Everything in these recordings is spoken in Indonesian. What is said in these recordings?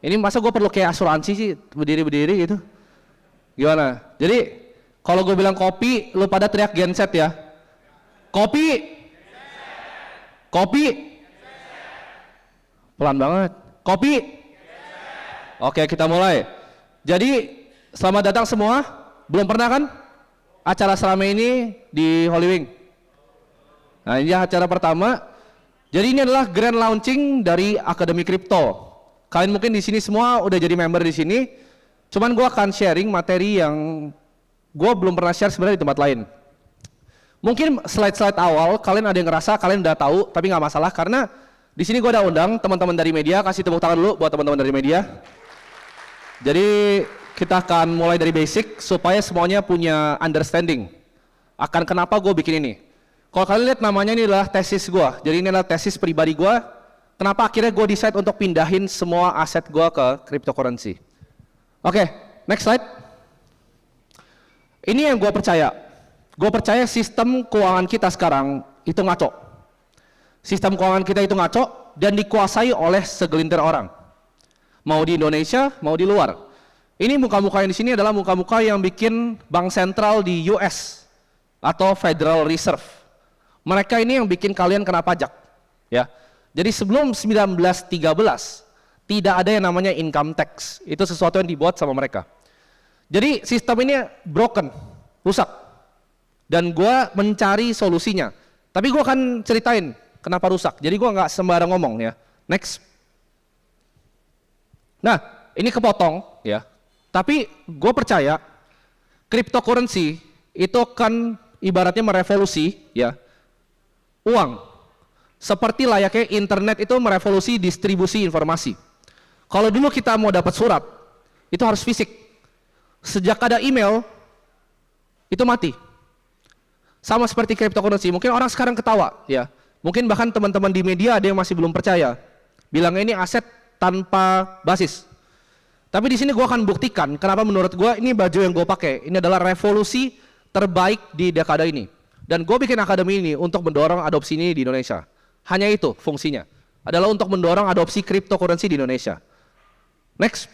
Ini masa gue perlu kayak asuransi sih berdiri-berdiri gitu? Gimana? Jadi kalau gue bilang kopi, lu pada teriak genset ya. Kopi, kopi, pelan banget. Kopi. Oke, kita mulai. Jadi selamat datang semua. Belum pernah kan acara seramai ini di Holy Wing? Nah, ini acara pertama. Jadi ini adalah grand launching dari Akademi Kripto. Kalian mungkin di sini semua udah jadi member di sini. Cuman gue akan sharing materi yang gue belum pernah share sebenarnya di tempat lain. Mungkin slide-slide awal kalian ada yang ngerasa kalian udah tahu, tapi nggak masalah karena di sini gue udah undang teman-teman dari media. Kasih tepuk tangan dulu buat teman-teman dari media. Jadi kita akan mulai dari basic supaya semuanya punya understanding akan kenapa gue bikin ini. Kalau kalian lihat namanya ini adalah tesis gue. Jadi ini adalah tesis pribadi gue. Kenapa akhirnya gue decide untuk pindahin semua aset gue ke cryptocurrency. Oke, next slide. Ini yang gue percaya. Gue percaya sistem keuangan kita sekarang itu ngaco. Sistem keuangan kita itu ngaco dan dikuasai oleh segelintir orang. Mau di Indonesia, mau di luar. Ini muka-muka yang di sini adalah muka-muka yang bikin bank sentral di US atau Federal Reserve. Mereka ini yang bikin kalian kena pajak, ya. Jadi sebelum 1913 tidak ada yang namanya income tax. Itu sesuatu yang dibuat sama mereka. Jadi sistem ini broken, rusak. Dan gue mencari solusinya. Tapi gue akan ceritain kenapa rusak. Jadi gue nggak sembarang ngomong ya. Next. Nah, ini kepotong ya. Tapi gue percaya cryptocurrency itu akan ibaratnya merevolusi ya uang. Seperti layaknya internet itu merevolusi distribusi informasi. Kalau dulu kita mau dapat surat, itu harus fisik. Sejak ada email, itu mati. Sama seperti cryptocurrency. Mungkin orang sekarang ketawa, ya. Mungkin bahkan teman-teman di media ada yang masih belum percaya. Bilangnya ini aset tanpa basis. Tapi di sini gue akan buktikan kenapa menurut gue ini baju yang gue pakai. Ini adalah revolusi terbaik di dekade ini. Dan gue bikin akademi ini untuk mendorong adopsi ini di Indonesia. Hanya itu fungsinya. Adalah untuk mendorong adopsi cryptocurrency di Indonesia. Next.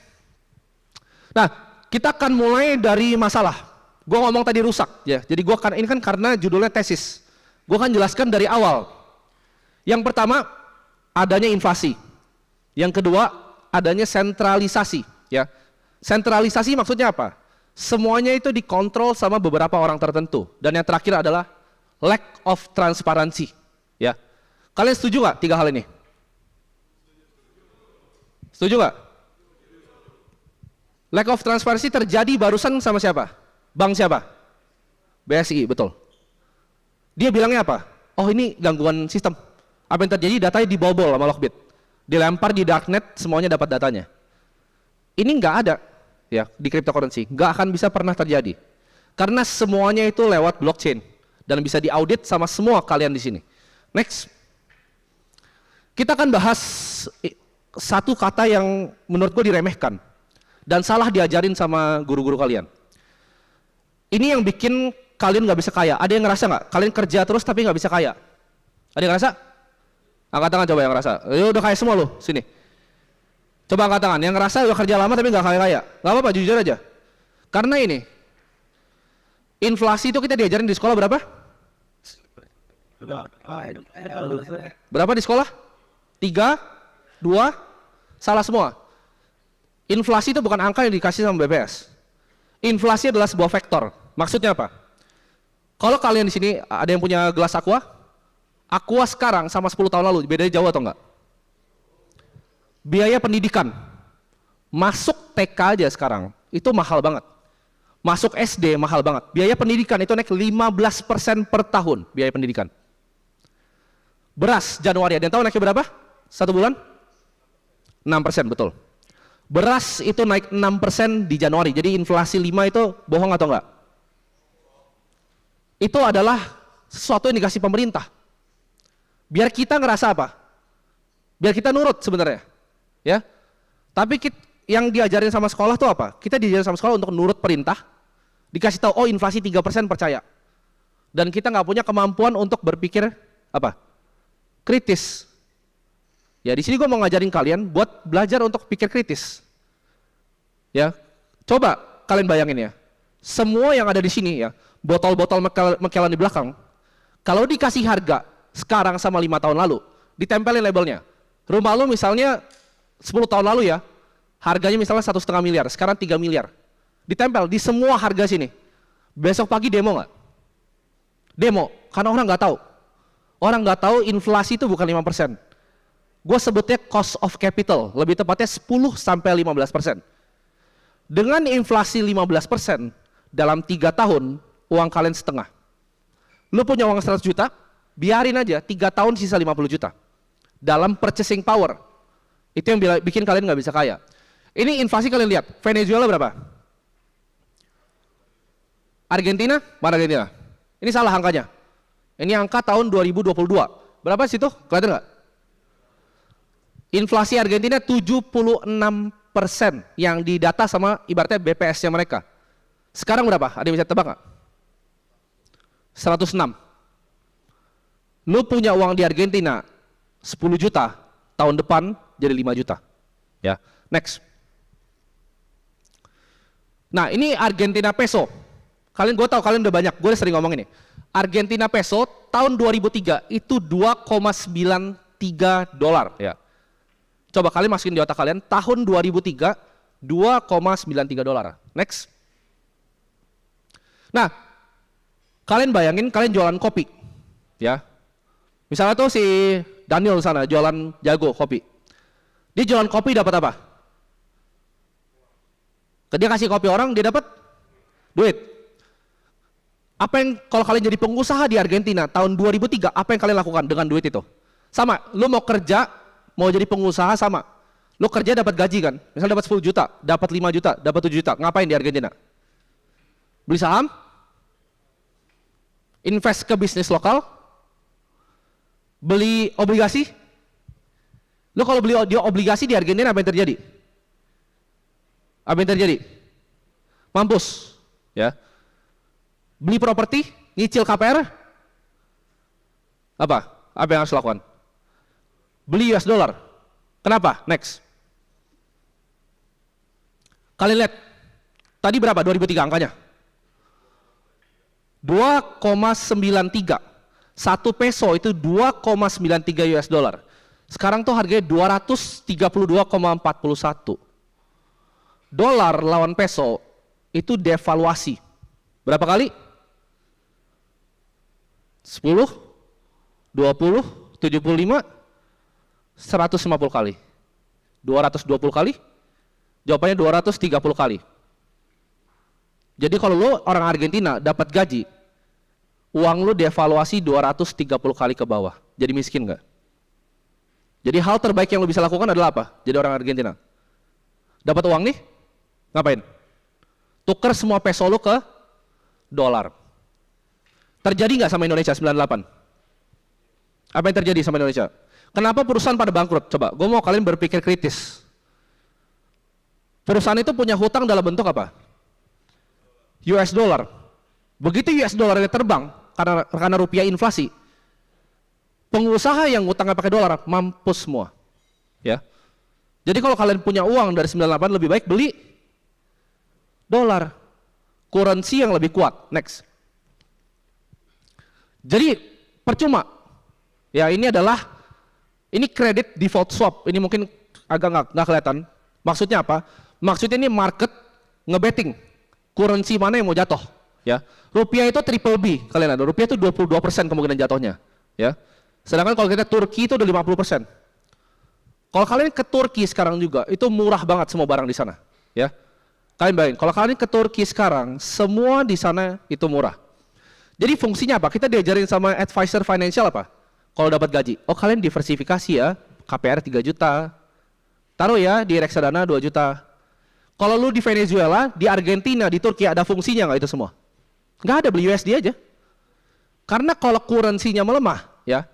Nah, kita akan mulai dari masalah. Gue ngomong tadi rusak, ya. Jadi gue akan ini kan karena judulnya tesis. Gue akan jelaskan dari awal. Yang pertama, adanya inflasi. Yang kedua, adanya sentralisasi, ya. Sentralisasi maksudnya apa? Semuanya itu dikontrol sama beberapa orang tertentu. Dan yang terakhir adalah lack of transparency, ya. Kalian setuju nggak tiga hal ini? Setuju nggak? Lack of transparency terjadi barusan sama siapa? Bank siapa? BSI, betul. Dia bilangnya apa? Oh ini gangguan sistem. Apa yang terjadi? Datanya dibobol sama Lockbit. Dilempar di darknet, semuanya dapat datanya. Ini nggak ada ya di cryptocurrency. Nggak akan bisa pernah terjadi. Karena semuanya itu lewat blockchain. Dan bisa diaudit sama semua kalian di sini. Next. Kita akan bahas satu kata yang menurut gue diremehkan dan salah diajarin sama guru-guru kalian. Ini yang bikin kalian nggak bisa kaya. Ada yang ngerasa nggak? Kalian kerja terus tapi nggak bisa kaya? Ada yang ngerasa? Angkat tangan coba yang ngerasa. Ya udah kaya semua loh, sini. Coba angkat tangan. Yang ngerasa udah kerja lama tapi nggak kaya-kaya. Nggak apa-apa, jujur aja. Karena ini, inflasi itu kita diajarin di sekolah berapa? Berapa di sekolah? 3, 2, salah semua. Inflasi itu bukan angka yang dikasih sama BPS. Inflasi adalah sebuah vektor. Maksudnya apa? Kalau kalian di sini ada yang punya gelas aqua, aqua sekarang sama 10 tahun lalu bedanya jauh atau enggak? Biaya pendidikan, masuk TK aja sekarang itu mahal banget. Masuk SD mahal banget. Biaya pendidikan itu naik 15% per tahun biaya pendidikan. Beras Januari, ada yang tahu naiknya berapa? 1 bulan? 6%, betul. Beras itu naik 6% di Januari. Jadi inflasi 5 itu bohong atau enggak? Itu adalah sesuatu yang dikasih pemerintah. Biar kita ngerasa apa? Biar kita nurut sebenarnya. Ya. Tapi yang diajarin sama sekolah tuh apa? Kita diajarin sama sekolah untuk nurut perintah. Dikasih tahu, oh inflasi 3% percaya. Dan kita nggak punya kemampuan untuk berpikir apa? Kritis. Ya, di sini gue mau ngajarin kalian buat belajar untuk pikir kritis. Ya, coba kalian bayangin ya. Semua yang ada di sini ya, botol-botol McAllen di belakang, kalau dikasih harga sekarang sama 5 tahun lalu, ditempelin labelnya. Rumah lu misalnya 10 tahun lalu ya, harganya misalnya 1,5 miliar, sekarang 3 miliar. Ditempel di semua harga sini. Besok pagi demo nggak? Demo, karena orang nggak tahu. Orang nggak tahu inflasi itu bukan 5%. Gue sebutnya cost of capital, lebih tepatnya 10-15%. Dengan inflasi 15%, dalam 3 tahun, uang kalian setengah. Lu punya uang 100 juta, biarin aja, 3 tahun sisa 50 juta. Dalam purchasing power. Itu yang bikin kalian nggak bisa kaya. Ini inflasi kalian lihat, Venezuela berapa? Argentina? Mana Argentina? Ini salah angkanya. Ini angka tahun 2022. Berapa situ? Kelihatan nggak? Inflasi Argentina 76% yang didata sama ibaratnya BPS-nya mereka. Sekarang berapa? Ada yang bisa tebak nggak? 106. Lu punya uang di Argentina 10 juta, tahun depan jadi 5 juta. Ya, next. Nah, ini Argentina peso. Gue tahu kalian udah banyak, gue sering ngomong ini. Argentina peso tahun 2003 itu 2,93 dolar ya. Coba kalian masukin di otak kalian, tahun 2003 2,93 dolar. Next. Nah, kalian bayangin kalian jualan kopi, ya. Misalnya tuh si Daniel sana jualan jago kopi. Dia jualan kopi dapat apa? Dia kasih kopi orang, dia dapat duit. Apa yang kalau kalian jadi pengusaha di Argentina tahun 2003, apa yang kalian lakukan dengan duit itu? Sama, lu mau kerja, mau jadi pengusaha sama. Lu kerja dapat gaji kan? Misalnya dapat 10 juta, dapat 5 juta, dapat 7 juta. Ngapain di Argentina? Beli saham? Invest ke bisnis lokal? Beli obligasi? Lu kalau beli obligasi di Argentina apa yang terjadi? Apa yang terjadi? Mampus, ya. Beli properti, nyicil KPR, apa yang harus lakukan? Beli US dollar. Kenapa? Next. Kalian lihat, tadi berapa 2003 angkanya? 2,93. 1 peso itu 2,93 US dollar. Sekarang tuh harganya 232,41. Dolar lawan peso itu devaluasi. Berapa kali? 10, 20, 75, 150 kali. 220 kali? Jawabannya 230 kali. Jadi kalau lu orang Argentina dapat gaji, uang lu devaluasi 230 kali ke bawah. Jadi miskin nggak? Jadi hal terbaik yang lu bisa lakukan adalah apa? Jadi orang Argentina. Dapat uang nih, ngapain? Tuker semua peso lu ke dolar. Terjadi nggak sama Indonesia 98? Apa yang terjadi sama Indonesia? Kenapa perusahaan pada bangkrut? Coba, gue mau kalian berpikir kritis. Perusahaan itu punya hutang dalam bentuk apa? US dollar. Begitu US dollarnya terbang karena rupiah inflasi, pengusaha yang hutangnya pakai dolar mampus semua. Ya. Jadi kalau kalian punya uang dari 98 lebih baik beli dolar. Currency yang lebih kuat. Next. Jadi percuma. Ya, ini credit default swap. Ini mungkin agak nggak kelihatan. Maksudnya apa? Maksudnya ini market ngebetting. Currency mana yang mau jatuh, ya. Rupiah itu triple B, kalian ada. Rupiah itu 22% kemungkinan jatuhnya, ya. Sedangkan kalau kita Turki itu udah 50%. Kalau kalian ke Turki sekarang juga, itu murah banget semua barang di sana, ya. Kalian bayangin, kalau kalian ke Turki sekarang, semua di sana itu murah. Jadi fungsinya apa? Kita diajarin sama advisor financial apa? Kalau dapat gaji, oh kalian diversifikasi ya, KPR 3 juta, taruh ya di reksadana 2 juta. Kalau lu di Venezuela, di Argentina, di Turki ada fungsinya nggak itu semua? Nggak ada, beli USD aja. Karena kalau currency-nya melemah, ya,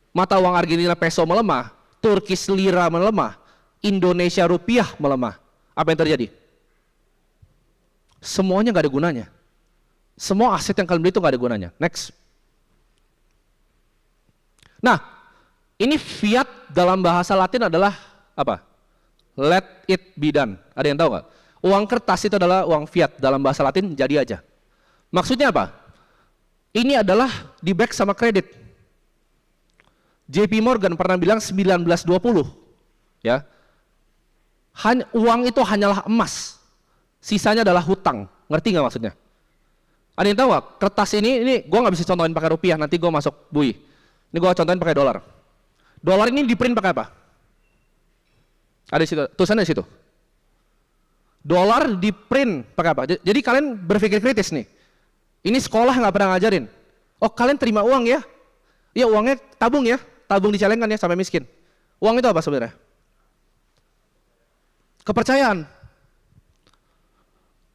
mata uang Argentina peso melemah, Turkish lira melemah, Indonesia rupiah melemah. Apa yang terjadi? Semuanya nggak ada gunanya. Semua aset yang kalian beli itu nggak ada gunanya. Next. Nah, Ini fiat dalam bahasa Latin adalah apa? Let it be done. Ada yang tahu nggak? Uang kertas itu adalah uang fiat dalam bahasa Latin, jadi aja. Maksudnya apa? Ini adalah di back sama kredit. JP Morgan pernah bilang 1920, ya. Uang itu hanyalah emas, sisanya adalah hutang. Ngerti nggak maksudnya? Ada yang tahu nggak? Kertas ini gue nggak bisa contohin pakai rupiah, nanti gue masuk bui. Ini gue contohin pakai dolar. Dolar ini di print pakai apa? Ada di situ, tulisannya di situ. Dolar di print pakai apa? Jadi kalian berpikir kritis nih. Ini sekolah nggak pernah ngajarin. Oh kalian terima uang ya? Iya uangnya tabung ya, tabung di celengan ya sampai miskin. Uang itu apa sebenarnya? Kepercayaan.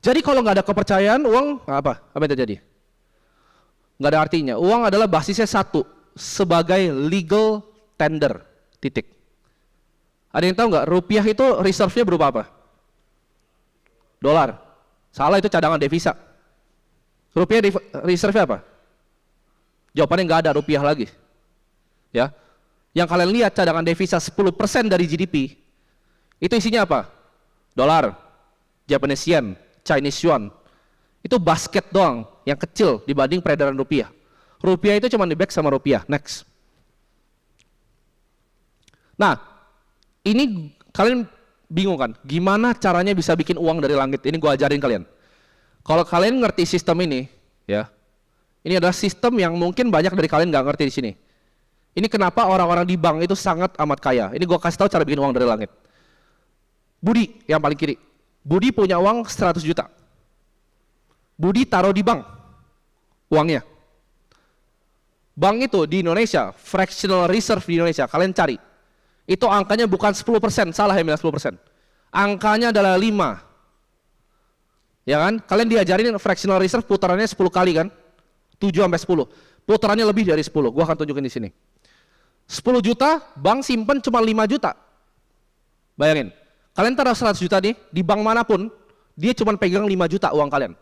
Jadi kalau nggak ada kepercayaan, uang apa? Apa yang terjadi? Nggak ada artinya. Uang adalah basisnya satu, sebagai legal tender. Titik. Ada yang tahu nggak? Rupiah itu reserve-nya berupa apa? Dolar. Salah, itu cadangan devisa. Rupiah reserve-nya apa? Jawabannya nggak ada rupiah lagi. Ya. Yang kalian lihat cadangan devisa 10% dari GDP, itu isinya apa? Dolar, Japanese yen, Chinese yuan. Itu basket doang, yang kecil dibanding peredaran rupiah. Rupiah itu cuma di back sama rupiah. Next. Nah, ini kalian bingung kan? Gimana caranya bisa bikin uang dari langit? Ini gue ajarin kalian. Kalau kalian ngerti sistem ini, ya, ini adalah sistem yang mungkin banyak dari kalian nggak ngerti di sini. Ini kenapa orang-orang di bank itu sangat amat kaya. Ini gue kasih tahu cara bikin uang dari langit. Budi yang paling kiri. Budi punya uang 100 juta. Budi taruh di bank uangnya. Bank itu di Indonesia, fractional reserve di Indonesia, kalian cari. Itu angkanya bukan 10%, salah ya, 10%. Angkanya adalah 5. Ya kan? Kalian diajarin fractional reserve putarannya 10 kali kan? 7 sampai 10. Putarannya lebih dari 10. Gua akan tunjukin di sini. 10 juta, bank simpen cuma 5 juta. Bayangin. Kalian taruh 100 juta nih, di bank manapun, dia cuma pegang 5 juta uang kalian.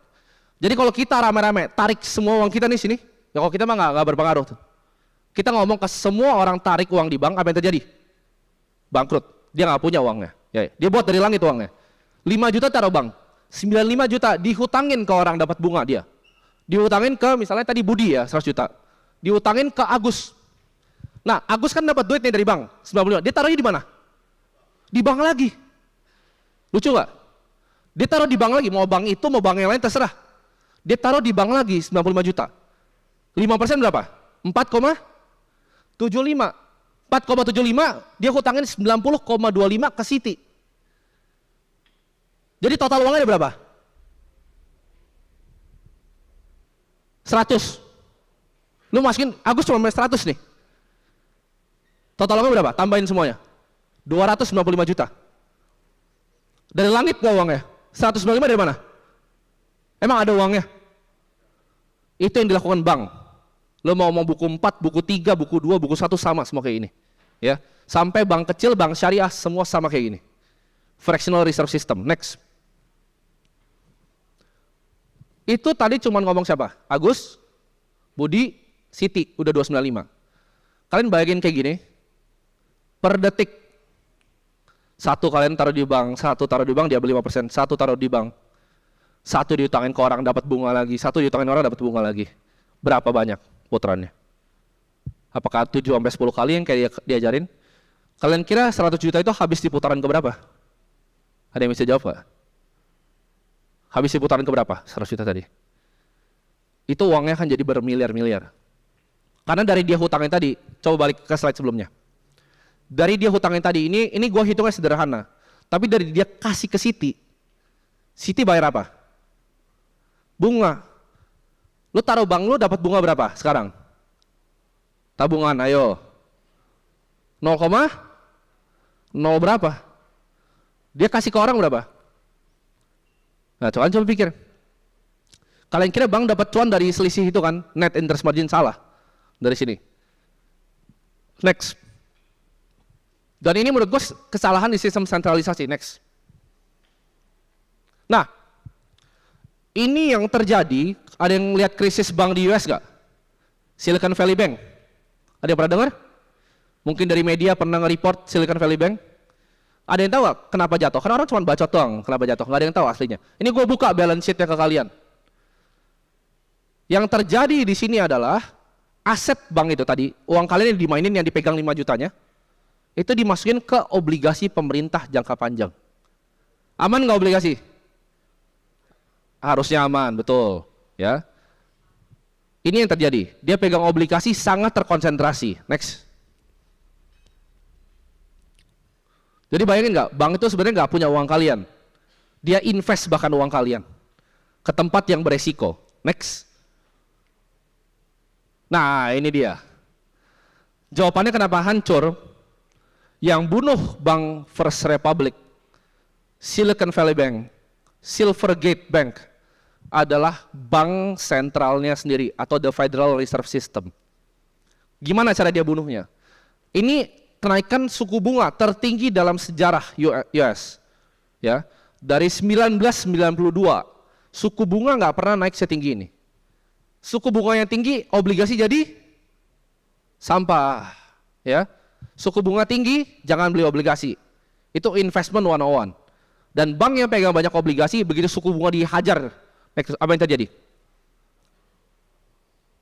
Jadi kalau kita rame-rame tarik semua uang kita nih sini, ya kalau kita mah nggak berpengaruh tuh. Kita ngomong ke semua orang tarik uang di bank, apa yang terjadi? Bangkrut. Dia nggak punya uangnya. Ya, dia buat dari langit uangnya. 5 juta taruh bank. 95 juta dihutangin ke orang dapat bunga dia. Dihutangin ke misalnya tadi Budi ya 100 juta. Dihutangin ke Agus. Nah, Agus kan dapat duit nih dari bank 95. Dia taruhnya di mana? Di bank lagi. Lucu nggak? Dia taruh di bank lagi, mau bank itu mau bank yang lain terserah. Dia taruh di bank lagi 95 juta. 5% berapa? 4,75. 4,75 dia hutangin 90,25 ke Citi. Jadi total uangnya ada berapa? 100. Lu masukin, Agus cuma 100 nih. Total uangnya berapa? Tambahin semuanya. 295 juta. Dari langit nggak uangnya? 195 dari mana? Emang ada uangnya? Itu yang dilakukan bank. Lo mau buku 4, buku 3, buku 2, buku 1 sama semua kayak ini. Ya. Sampai bank kecil, bank syariah semua sama kayak gini. Fractional reserve system. Next. Itu tadi cuma ngomong siapa? Agus, Budi, Siti, udah 295. Kalian bayangin kayak gini. Per detik. Satu kalian taruh di bank, satu taruh di bank dia beli 5%, satu taruh di bank. Satu diutangin ke orang dapat bunga lagi, satu diutangin orang dapat bunga lagi. Berapa banyak putarannya? Apakah 7 sampai 10 kali yang kayak diajarin? Kalian kira 100 juta itu habis di putaran ke berapa? Ada yang bisa jawab nggak? Habis di putaran ke berapa? 100 juta tadi. Itu uangnya akan jadi bermiliar-miliar. Karena dari dia hutangin tadi, coba balik ke slide sebelumnya. Dari dia hutangin tadi, ini gua hitungnya sederhana. Tapi dari dia kasih ke Siti, Siti bayar apa? Bunga. Lu taruh bank lu dapat bunga berapa sekarang? Tabungan, ayo. 0, berapa? Dia kasih ke orang berapa? Nah, coba pikir. Kalian kira bank dapat cuan dari selisih itu kan? Net interest margin salah. Dari sini. Next. Dan ini menurut gue kesalahan di sistem sentralisasi. Next. Nah, ini yang terjadi. Ada yang lihat krisis bank di US gak? Silicon Valley Bank. Ada yang pernah dengar? Mungkin dari media pernah nge-report Silicon Valley Bank. Ada yang tahu gak kenapa jatuh? Karena orang cuma bacot doang kenapa jatuh. Nggak ada yang tahu aslinya. Ini gue buka balance sheet-nya ke kalian. Yang terjadi di sini adalah aset bank itu tadi, uang kalian yang dimainin yang dipegang 5 jutanya, itu dimasukin ke obligasi pemerintah jangka panjang. Aman nggak obligasi? Harusnya aman, betul. Ya. Ini yang terjadi. Dia pegang obligasi sangat terkonsentrasi. Next. Jadi bayangin nggak, bank itu sebenarnya nggak punya uang kalian. Dia invest bahkan uang kalian ke tempat yang beresiko. Next. Nah, ini dia. Jawabannya kenapa hancur? Yang bunuh Bank First Republic, Silicon Valley Bank, Silvergate Bank adalah bank sentralnya sendiri atau the Federal Reserve System. Gimana cara dia bunuhnya? Ini kenaikan suku bunga tertinggi dalam sejarah US. Ya, dari 1992 suku bunga nggak pernah naik setinggi ini. Suku bunga yang tinggi, obligasi jadi sampah. Ya, suku bunga tinggi, jangan beli obligasi. Itu investment 101. Dan bank yang pegang banyak obligasi, begitu suku bunga dihajar, apa yang terjadi?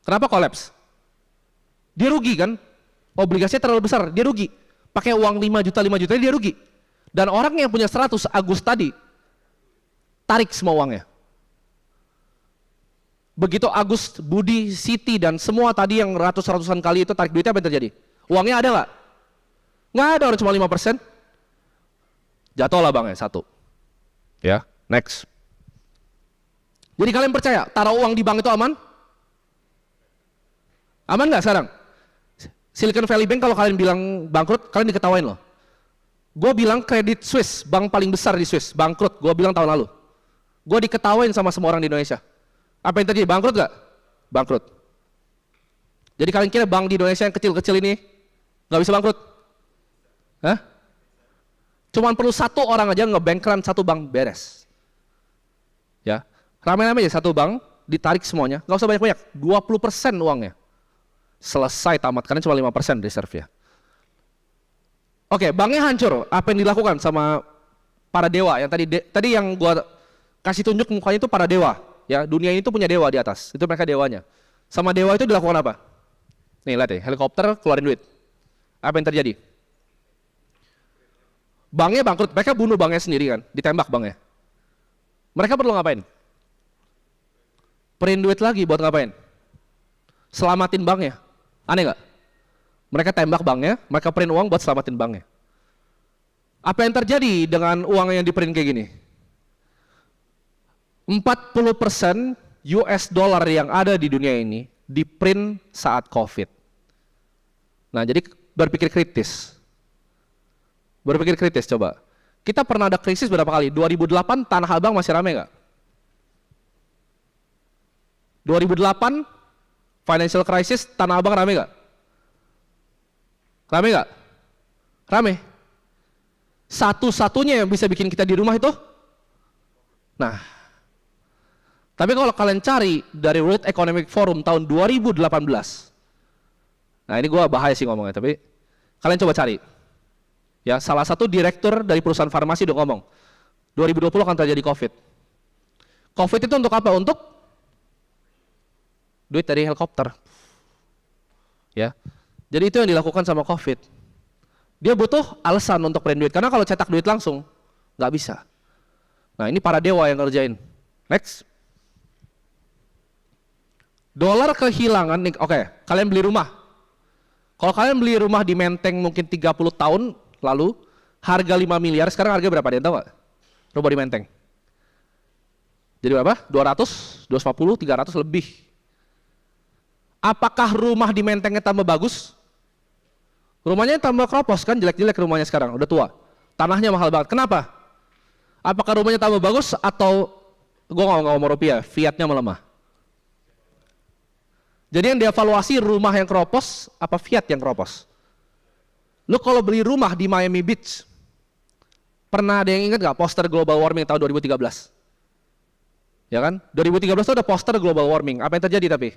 Kenapa kolaps? Dia rugi kan? Obligasinya terlalu besar, dia rugi. Pakai uang 5 juta dia rugi. Dan orang yang punya 100 Agus tadi, tarik semua uangnya. Begitu Agus, Budi, Siti, dan semua tadi yang ratusan kali itu tarik duitnya, apa yang terjadi? Uangnya ada nggak? Nggak ada, orang cuma 5%. Jatuhlah banknya, 1. Ya, next. Jadi kalian percaya, taruh uang di bank itu aman? Aman nggak sekarang? Silicon Valley Bank kalau kalian bilang bangkrut, kalian diketawain loh. Gue bilang Credit Suisse, bank paling besar di Swiss, bangkrut. Gue bilang tahun lalu. Gue diketawain sama semua orang di Indonesia. Apa yang terjadi? Bangkrut nggak? Bangkrut. Jadi kalian kira bank di Indonesia yang kecil-kecil ini nggak bisa bangkrut? Hah? Cuman perlu 1 orang aja ngebankran 1 bank, beres. Ya, rame-rame aja 1 bank ditarik semuanya, nggak usah banyak-banyak, 20% uangnya. Selesai tamat, karena cuma 5% reserve ya. Oke, banknya hancur. Apa yang dilakukan sama para dewa yang tadi yang gua kasih tunjuk mukanya itu para dewa, ya. Dunia ini tuh punya dewa di atas. Itu mereka dewanya. Sama dewa itu dilakukan apa? Nih, lihat ya, helikopter keluarin duit. Apa yang terjadi? Banknya bangkrut, mereka bunuh banknya sendiri kan, ditembak banknya. Mereka perlu ngapain? Print duit lagi buat ngapain? Selamatin banknya. Aneh nggak? Mereka tembak banknya, mereka print uang buat selamatin banknya. Apa yang terjadi dengan uang yang di print kayak gini? 40% US dollar yang ada di dunia ini di print saat COVID. Nah, jadi berpikir kritis. Berpikir kritis coba. Kita pernah ada krisis berapa kali? 2008 Tanah Abang masih rame nggak? 2008 financial crisis, Tanah Abang rame nggak? Rame nggak? Rame. Satu-satunya yang bisa bikin kita di rumah itu? Nah, tapi kalau kalian cari dari World Economic Forum tahun 2018, nah ini gue bahaya sih ngomongnya, tapi kalian coba cari. Ya, salah satu direktur dari perusahaan farmasi udah ngomong, 2020 akan terjadi COVID. COVID itu untuk apa? Untuk duit dari helikopter. Ya, jadi itu yang dilakukan sama COVID. Dia butuh alasan untuk print duit, karena kalau cetak duit langsung nggak bisa. Nah, ini para dewa yang ngerjain. Next. Dolar kehilangan nih, oke, kalian beli rumah. Kalau kalian beli rumah di Menteng mungkin 30 tahun lalu, harga 5 miliar, sekarang harga berapa? Ada yang tahu nggak? Rumah di Menteng. Jadi berapa? 200, 250, 300 lebih. Apakah rumah di Mentengnya tambah bagus? Rumahnya tambah kropos kan, jelek-jelek rumahnya sekarang, udah tua. Tanahnya mahal banget. Kenapa? Apakah rumahnya tambah bagus atau gue nggak ngomong rupiah, fiatnya melemah? Jadi yang dievaluasi rumah yang kropos apa fiat yang kropos? Lu kalau beli rumah di Miami Beach, pernah ada yang ingat nggak poster global warming tahun 2013? Ya kan? 2013 itu ada poster global warming. Apa yang terjadi tapi?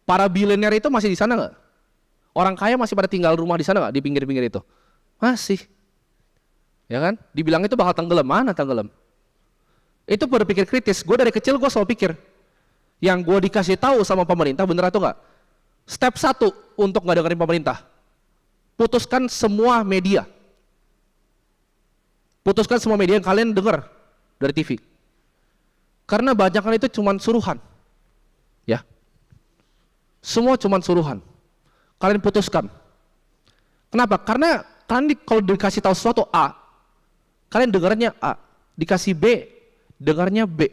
Para bilioner itu masih di sana nggak? Orang kaya masih pada tinggal rumah di sana nggak, di pinggir-pinggir itu? Masih. Ya kan? Dibilang itu bakal tenggelam, mana tenggelam? Itu berpikir kritis. Gue dari kecil gue selalu pikir, yang gue dikasih tahu sama pemerintah bener atau enggak? Step 1 untuk nggak dengerin pemerintah, putuskan semua media. Putuskan semua media yang kalian dengar dari TV. Karena banyakan itu cuma suruhan. Ya. Semua cuma suruhan. Kalian putuskan. Kenapa? Karena kalian kalau dikasih tahu sesuatu A, kalian dengarnya A. Dikasih B, dengarnya B.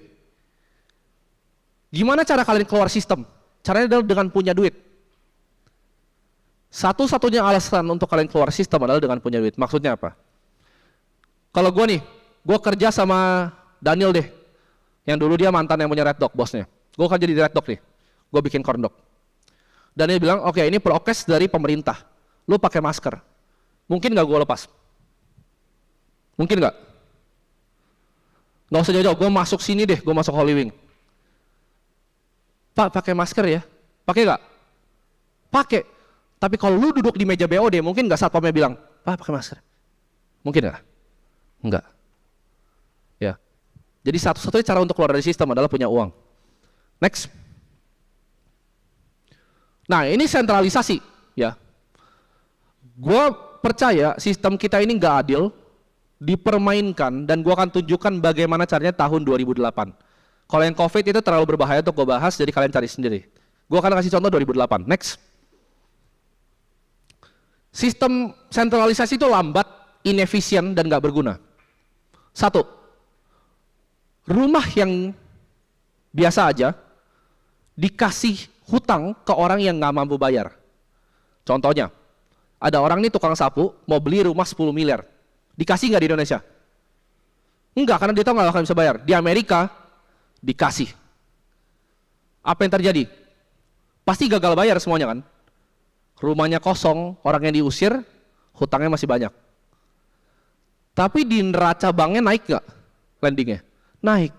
Gimana cara kalian keluar sistem? Caranya adalah dengan punya duit. Satu-satunya alasan untuk kalian keluar sistem adalah dengan punya duit. Maksudnya apa? Kalau gue nih, gue kerja sama Daniel deh, yang dulu dia mantan yang punya Red Dog, bosnya. Gue kerja di Red Dog nih, gue bikin corn dog. Daniel bilang, oke, ini prokes dari pemerintah, lu pakai masker. Mungkin nggak gue lepas? Mungkin nggak? Nggak usah jauh-jauh, gue masuk sini deh, gue masuk Holy Wing. Pak, pakai masker ya? Pakai nggak? Pakai. Tapi kalau lu duduk di meja BOD, mungkin nggak satpamnya bilang, Pak, pakai masker? Mungkin nggak? Enggak. Ya. Jadi satu-satunya cara untuk keluar dari sistem adalah punya uang. Next. Nah, ini sentralisasi, ya. Gue percaya sistem kita ini nggak adil, dipermainkan, dan gue akan tunjukkan bagaimana caranya tahun 2008. Kalau yang COVID itu terlalu berbahaya untuk gue bahas, jadi kalian cari sendiri. Gue akan kasih contoh 2008. Next. Sistem sentralisasi itu lambat, inefisien, dan nggak berguna. 1. Rumah yang biasa aja dikasih hutang ke orang yang nggak mampu bayar. Contohnya, ada orang nih tukang sapu mau beli rumah 10 miliar. Dikasih nggak di Indonesia? Enggak, karena dia tahu nggak akan bisa bayar. Di Amerika dikasih. Apa yang terjadi? Pasti gagal bayar semuanya kan? Rumahnya kosong, orang yang diusir, hutangnya masih banyak. Tapi di neraca banknya naik nggak lendingnya? Naik.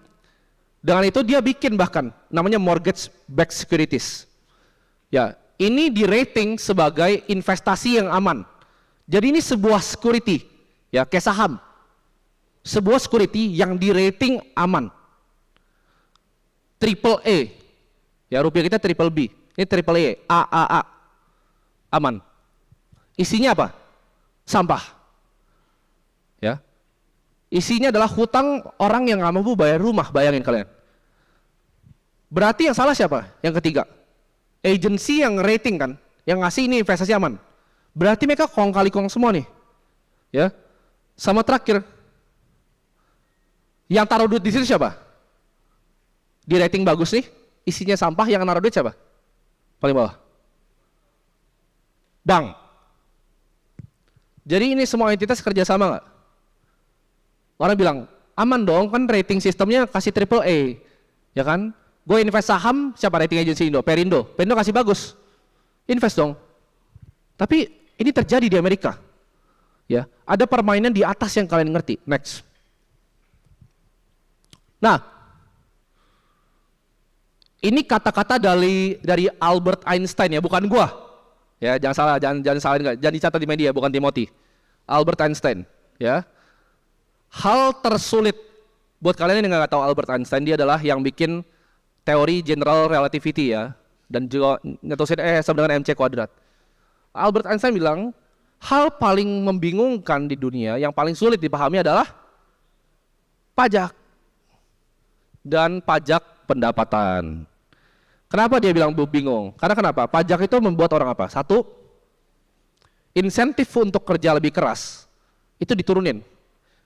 Dengan itu dia bikin bahkan namanya mortgage backed securities. Ya, ini di rating sebagai investasi yang aman. Jadi ini sebuah security, ya kayak saham. Sebuah security yang di rating aman. Triple A. Ya rupiah kita triple B. Ini triple A, AAA. Aman. Isinya apa? Sampah. Ya. Isinya adalah hutang orang yang nggak mampu bayar rumah, bayangin kalian. Berarti yang salah siapa? Yang ketiga, agensi yang rating kan, yang ngasih ini investasi aman. Berarti mereka kong kali kong semua nih, ya. Sama terakhir, yang taruh duit di situ siapa? Di rating bagus nih, isinya sampah, yang naruh duit siapa? Paling bawah. Bank. Jadi ini semua entitas kerjasama nggak? Orang bilang, aman dong, kan rating sistemnya kasih triple A, ya kan? Gue invest saham, siapa rating agency Indo? Perindo. Perindo kasih bagus, invest dong. Tapi ini terjadi di Amerika, ya. Ada permainan di atas yang kalian ngerti. Next. Nah, ini kata-kata dari Albert Einstein ya, bukan gua. Ya, jangan salah, jangan dicatat di media, bukan Timothy. Albert Einstein, ya. Hal tersulit buat kalian yang nggak tahu Albert Einstein, dia adalah yang bikin teori general relativity ya, dan juga nyetusin sama dengan MC kuadrat. Albert Einstein bilang hal paling membingungkan di dunia, yang paling sulit dipahami adalah pajak dan pajak pendapatan. Kenapa dia bilang bingung? Karena kenapa? Pajak itu membuat orang apa? Satu, insentif untuk kerja lebih keras itu diturunin.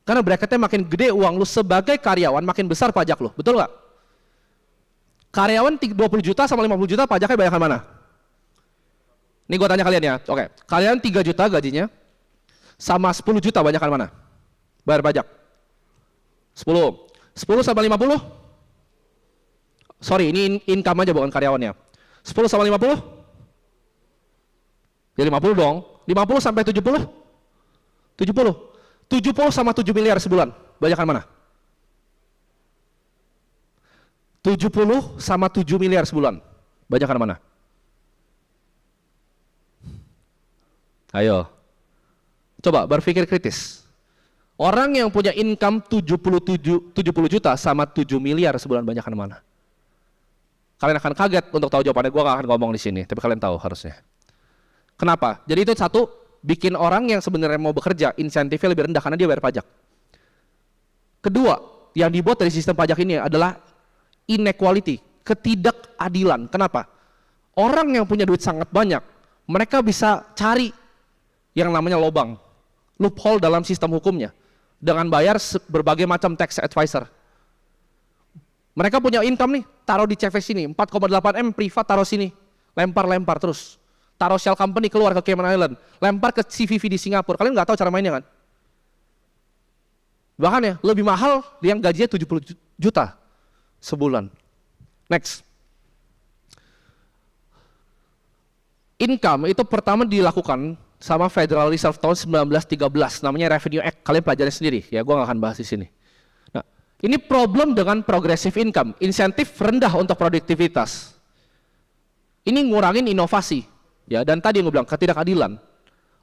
Karena bracketnya makin gede uang lu sebagai karyawan, makin besar pajak lu. Betul nggak? Karyawan 20 juta sama 50 juta pajaknya banyakan mana? Ini gue tanya kalian ya. Oke, kalian 3 juta gajinya sama 10 juta banyakan mana? Bayar pajak. 10. 10 sama 50? Sorry, ini income aja bukan karyawannya. 10 sama 50? Ya 50 dong. 50 sampai 70? 70. 70 sama 7 miliar sebulan, banyakan mana? 70 sama 7 miliar sebulan, banyakan mana? Ayo, coba berpikir kritis. Orang yang punya income 70 juta sama 7 miliar sebulan banyakan mana? Kalian akan kaget untuk tahu jawabannya, gue gak akan ngomong di sini, tapi kalian tahu harusnya. Kenapa? Jadi itu satu, bikin orang yang sebenarnya mau bekerja, insentifnya lebih rendah karena dia bayar pajak. Kedua, yang dibuat dari sistem pajak ini adalah inequality, ketidakadilan. Kenapa? Orang yang punya duit sangat banyak, mereka bisa cari yang namanya lobang, loophole dalam sistem hukumnya, dengan bayar berbagai macam tax advisor. Mereka punya income nih, taruh di CVS sini, 4,8 M privat taruh sini, lempar terus. Taruh shell company keluar ke Cayman Island, lempar ke CVV di Singapura. Kalian nggak tahu cara mainnya kan? Bahkan ya, lebih mahal yang gajinya 70 juta sebulan. Next. Income itu pertama dilakukan sama Federal Reserve tahun 1913, namanya Revenue Act. Kalian pelajari sendiri, ya gua nggak akan bahas di sini. Nah, ini problem dengan progressive income, insentif rendah untuk produktivitas. Ini ngurangin inovasi, ya. Dan tadi yang gue bilang ketidakadilan.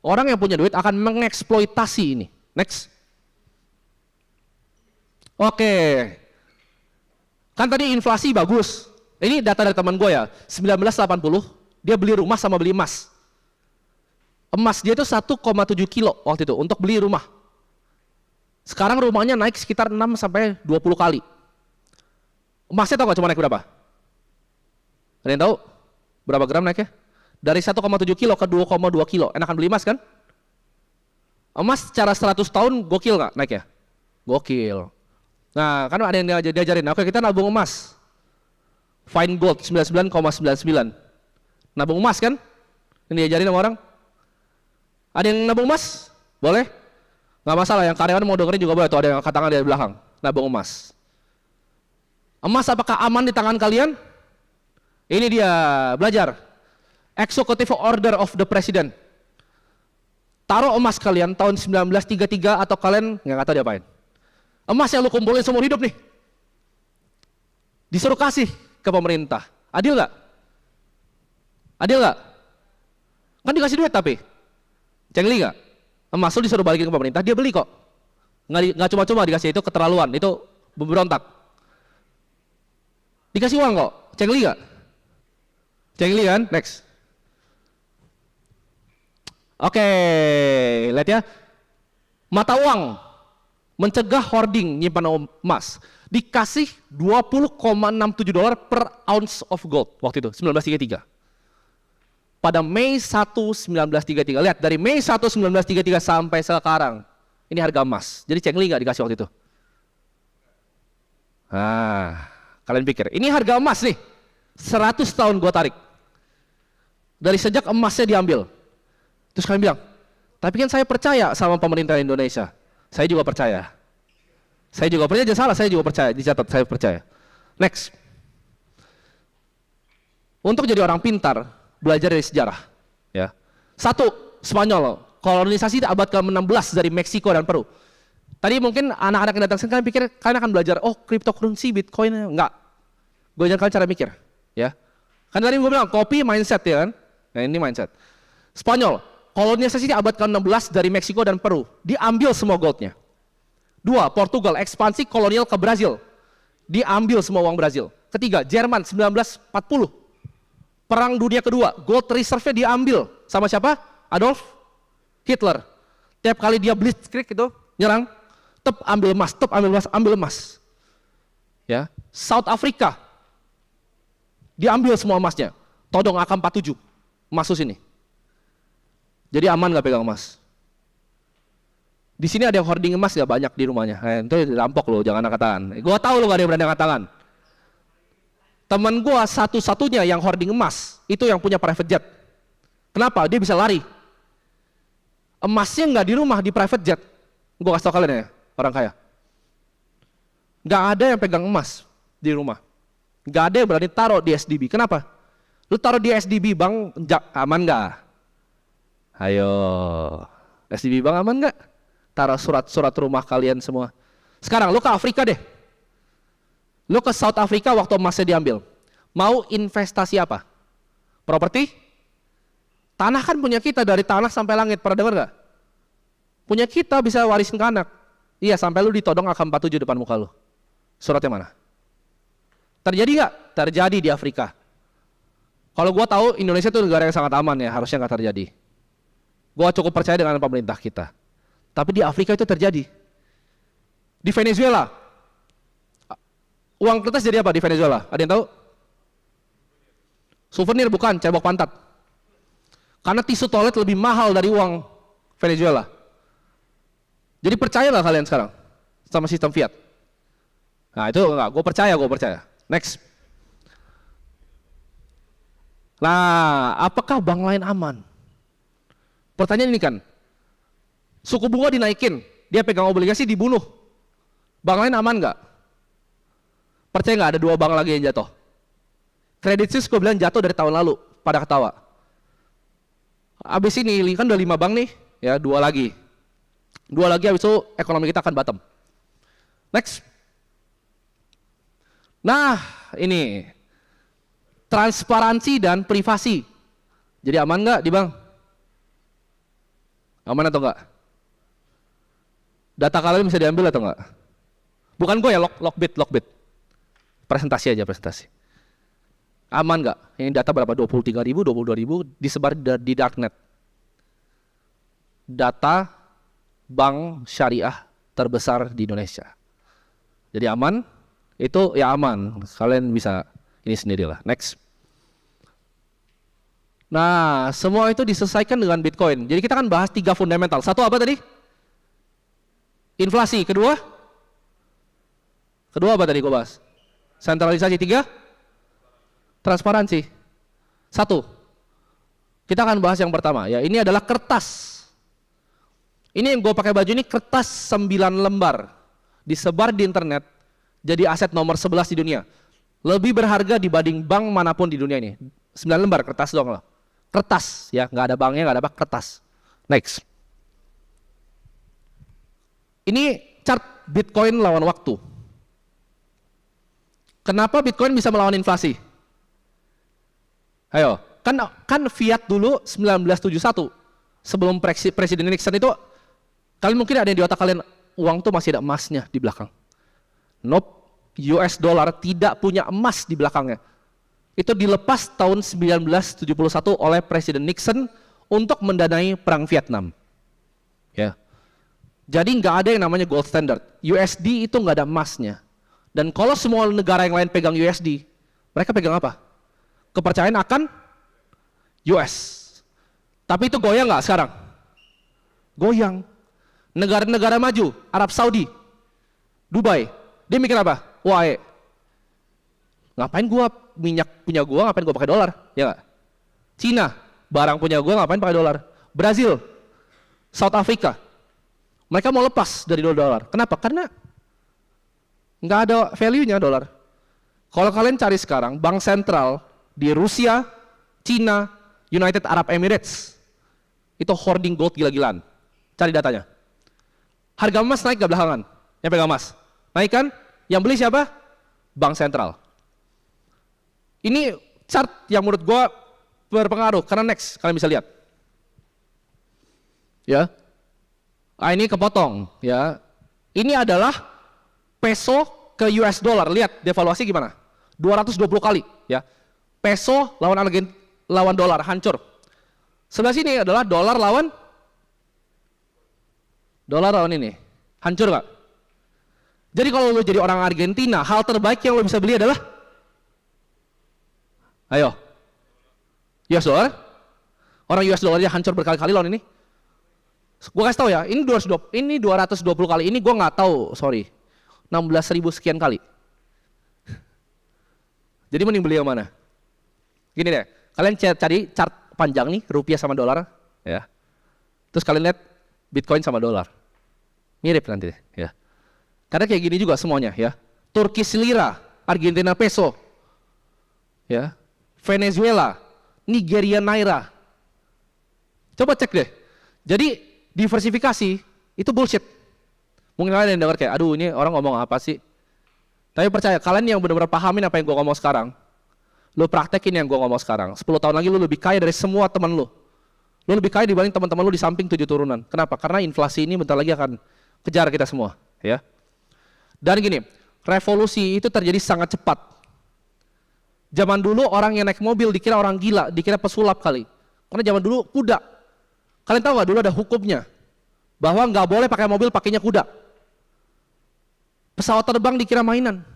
Orang yang punya duit akan mengeksploitasi ini. Next. Oke. Kan tadi inflasi bagus. Ini data dari teman gue ya. 1980 dia beli rumah sama beli emas. Emas dia itu 1,7 kilo waktu itu untuk beli rumah. Sekarang rumahnya naik sekitar 6 sampai 20 kali. Emasnya tahu nggak cuma naik berapa? Ada yang tahu? Berapa gram naiknya? Dari 1,7 kilo ke 2,2 kilo. Enakan beli emas kan? Emas secara 100 tahun gokil nggak naiknya? Gokil. Nah, kan ada yang diajarin. Oke, kita nabung emas. Fine gold 99,99. Nabung emas kan? Ini diajarin sama orang. Ada yang nabung emas? Boleh? Nggak masalah, yang karyawan mau dengerin juga boleh. Tuh ada yang angkat tangan di belakang. Nabung emas. Emas apakah aman di tangan kalian? Ini dia, belajar. Executive Order of the President. Taruh emas kalian tahun 1933 atau kalian nggak tahu diapain. Emas yang lu kumpulin seumur hidup nih. Disuruh kasih ke pemerintah. Adil nggak? Adil nggak? Kan dikasih duit tapi. Cengli nggak? Emas lu disuruh balikin ke pemerintah, dia beli kok. Nggak cuma-cuma dikasih, itu keterlaluan, itu berontak. Dikasih uang kok, cengli nggak? Cengli kan? Next. Oke, lihat ya. Mata uang mencegah hoarding nyimpan emas. Dikasih $20,67 per ounce of gold waktu itu, 1933. Pada Mei 1, 1933. Lihat, dari Mei 1, 1933 sampai sekarang. Ini harga emas. Jadi cengli nggak dikasih waktu itu? Nah, kalian pikir, ini harga emas nih. 100 tahun gua tarik. Dari sejak emasnya diambil. Terus kalian bilang, tapi kan saya percaya sama pemerintah Indonesia. Saya juga percaya. Saya juga percaya, jangan salah, saya juga percaya. Dicatat, saya percaya. Next. Untuk jadi orang pintar, belajar dari sejarah. Ya. Satu, Spanyol. Kolonisasi abad ke-16 dari Meksiko dan Peru. Tadi mungkin anak-anak yang datang sini kalian pikir kalian akan belajar, oh cryptocurrency, Bitcoin, enggak. Gue ajar kalian cara mikir, ya. Kan tadi gue bilang kopi mindset ya kan. Nah ini mindset. Spanyol, kolonisasi abad ke-16 dari Meksiko dan Peru, diambil semua goldnya. Dua, Portugal, ekspansi kolonial ke Brazil, diambil semua uang Brazil. Ketiga, Jerman 1940, Perang Dunia Kedua, gold reserve-nya diambil sama siapa? Adolf Hitler. Tiap kali dia blitzkrieg itu nyerang, tep ambil emas, tep ambil emas, ambil emas. Ya, South Africa diambil semua emasnya. Todong AK-47 masuk sini. Jadi aman nggak pegang emas? Di sini ada yang hoarding emas nggak banyak di rumahnya. Itu dirampok loh, jangan angkat tangan. Gua tahu lo nggak ada yang berani angkat tangan. Teman gua satu-satunya yang hoarding emas itu yang punya private jet. Kenapa? Dia bisa lari. Emasnya nggak di rumah, di private jet. Gua kasih tau kalian ya, orang kaya. Nggak ada yang pegang emas di rumah. Nggak ada yang berani taruh di SDB. Kenapa? Lu taruh di SDB bank aman nggak? Ayo, SDB bank aman nggak? Taruh surat-surat rumah kalian semua. Sekarang lu ke Afrika deh. Lu ke South Africa waktu emasnya diambil. Mau investasi apa? Properti? Tanah kan punya kita dari tanah sampai langit, pernah dengar gak? Punya kita bisa warisin ke anak. Iya, sampai lu ditodong AK-47 depan muka lu. Suratnya mana? Terjadi gak? Terjadi di Afrika. Kalau gua tahu Indonesia itu negara yang sangat aman ya, harusnya gak terjadi. Gua cukup percaya dengan pemerintah kita. Tapi di Afrika itu terjadi. Di Venezuela, uang kertas jadi apa di Venezuela? Ada yang tahu? Souvenir bukan, cebok pantat. Karena tisu toilet lebih mahal dari uang Venezuela. Jadi percaya nggak kalian sekarang sama sistem fiat? Nah itu enggak, gue percaya. Next. Nah, apakah bank lain aman? Pertanyaan ini kan, suku bunga dinaikin, dia pegang obligasi dibunuh. Bank lain aman nggak? Percaya nggak ada 2 bank lagi yang jatuh? Credit Suisse gue bilang jatuh dari tahun lalu, pada ketawa. Abis ini kan udah 5 bank nih, ya 2 lagi. 2 lagi habis itu ekonomi kita akan bottom. Next. Nah, ini transparansi dan privasi. Jadi aman nggak di bank? Aman atau enggak? Data kalian bisa diambil atau enggak? Bukan gue ya, Lockbit. Presentasi aja, presentasi. Aman nggak? Ini data berapa? 23.000, 22.000 disebar di darknet. Data bank syariah terbesar di Indonesia. Jadi aman? Itu ya aman. Kalian bisa ini sendirilah. Next. Nah, semua itu diselesaikan dengan Bitcoin. Jadi kita kan bahas 3 fundamental. Satu apa tadi? Inflasi. Kedua apa tadi gue bahas? Sentralisasi. 3? Transparansi. 1. Kita akan bahas yang pertama. Ya, ini adalah kertas. Ini yang gue pakai baju ini kertas 9 lembar. Disebar di internet. Jadi aset nomor 11 di dunia. Lebih berharga dibanding bank manapun di dunia ini. 9 lembar kertas doang loh. Kertas ya, nggak ada banknya, nggak ada apa, kertas. Next. Ini chart Bitcoin lawan waktu. Kenapa Bitcoin bisa melawan inflasi? Ayo, kan fiat dulu 1971 sebelum Presiden Nixon itu, kalian mungkin ada yang di otak kalian, uang tuh masih ada emasnya di belakang. Nope, US dollar tidak punya emas di belakangnya. Itu dilepas tahun 1971 oleh Presiden Nixon untuk mendanai perang Vietnam. Ya. Jadi nggak ada yang namanya gold standard. USD itu nggak ada emasnya. Dan kalau semua negara yang lain pegang USD, mereka pegang apa? Kepercayaan akan US. Tapi itu goyang nggak sekarang? Goyang. Negara-negara maju, Arab Saudi, Dubai, dia mikir apa? Wah, ngapain gua minyak punya gua, ngapain gua pakai dolar? Ya nggak? Cina, barang punya gua, ngapain pakai dolar? Brazil, South Africa, mereka mau lepas dari dolar. Kenapa? Karena nggak ada value-nya dolar. Kalau kalian cari sekarang, bank sentral di Rusia, Cina, United Arab Emirates, itu hoarding gold gila-gilaan. Cari datanya. Harga emas naik gak belakangan? Yang pegang emas? Naik kan? Yang beli siapa? Bank sentral. Ini chart yang menurut gua berpengaruh, karena next, kalian bisa lihat. Ya. Nah, ini kepotong, ya. Ini adalah peso ke US dollar. Lihat devaluasi gimana? 220 kali, ya. Peso lawan dolar hancur. Sebelah sini adalah dolar lawan ini. Hancur nggak? Jadi kalau lo jadi orang Argentina, hal terbaik yang lo bisa beli adalah ayo, US dollar. Orang US dollarnya hancur berkali-kali lawan ini. Gua kasih tahu ya, ini 220 kali. Ini gua nggak tahu, sorry. 16.000 sekian kali. Jadi mending beli yang mana? Gini deh, kalian cari chart panjang nih, rupiah sama dolar, ya. Terus kalian lihat Bitcoin sama dolar. Mirip nanti, ya. Karena kayak gini juga semuanya, ya. Turkish lira, Argentina peso, ya. Venezuela, Nigeria naira. Coba cek deh. Jadi diversifikasi itu bullshit. Mungkin kalian yang dengar kayak, aduh ini orang ngomong apa sih? Tapi percaya, kalian yang benar-benar pahamin apa yang gue ngomong sekarang, lo praktekin yang gue ngomong sekarang. 10 tahun lagi lo lebih kaya dari semua teman lo. Lo lebih kaya dibanding teman-teman lo di samping 7 turunan. Kenapa? Karena inflasi ini bentar lagi akan kejar kita semua, ya. Dan gini, revolusi itu terjadi sangat cepat. Zaman dulu orang yang naik mobil dikira orang gila, dikira pesulap kali. Karena zaman dulu kuda. Kalian tahu nggak dulu ada hukumnya bahwa nggak boleh pakai mobil pakainya kuda. Pesawat terbang dikira mainan.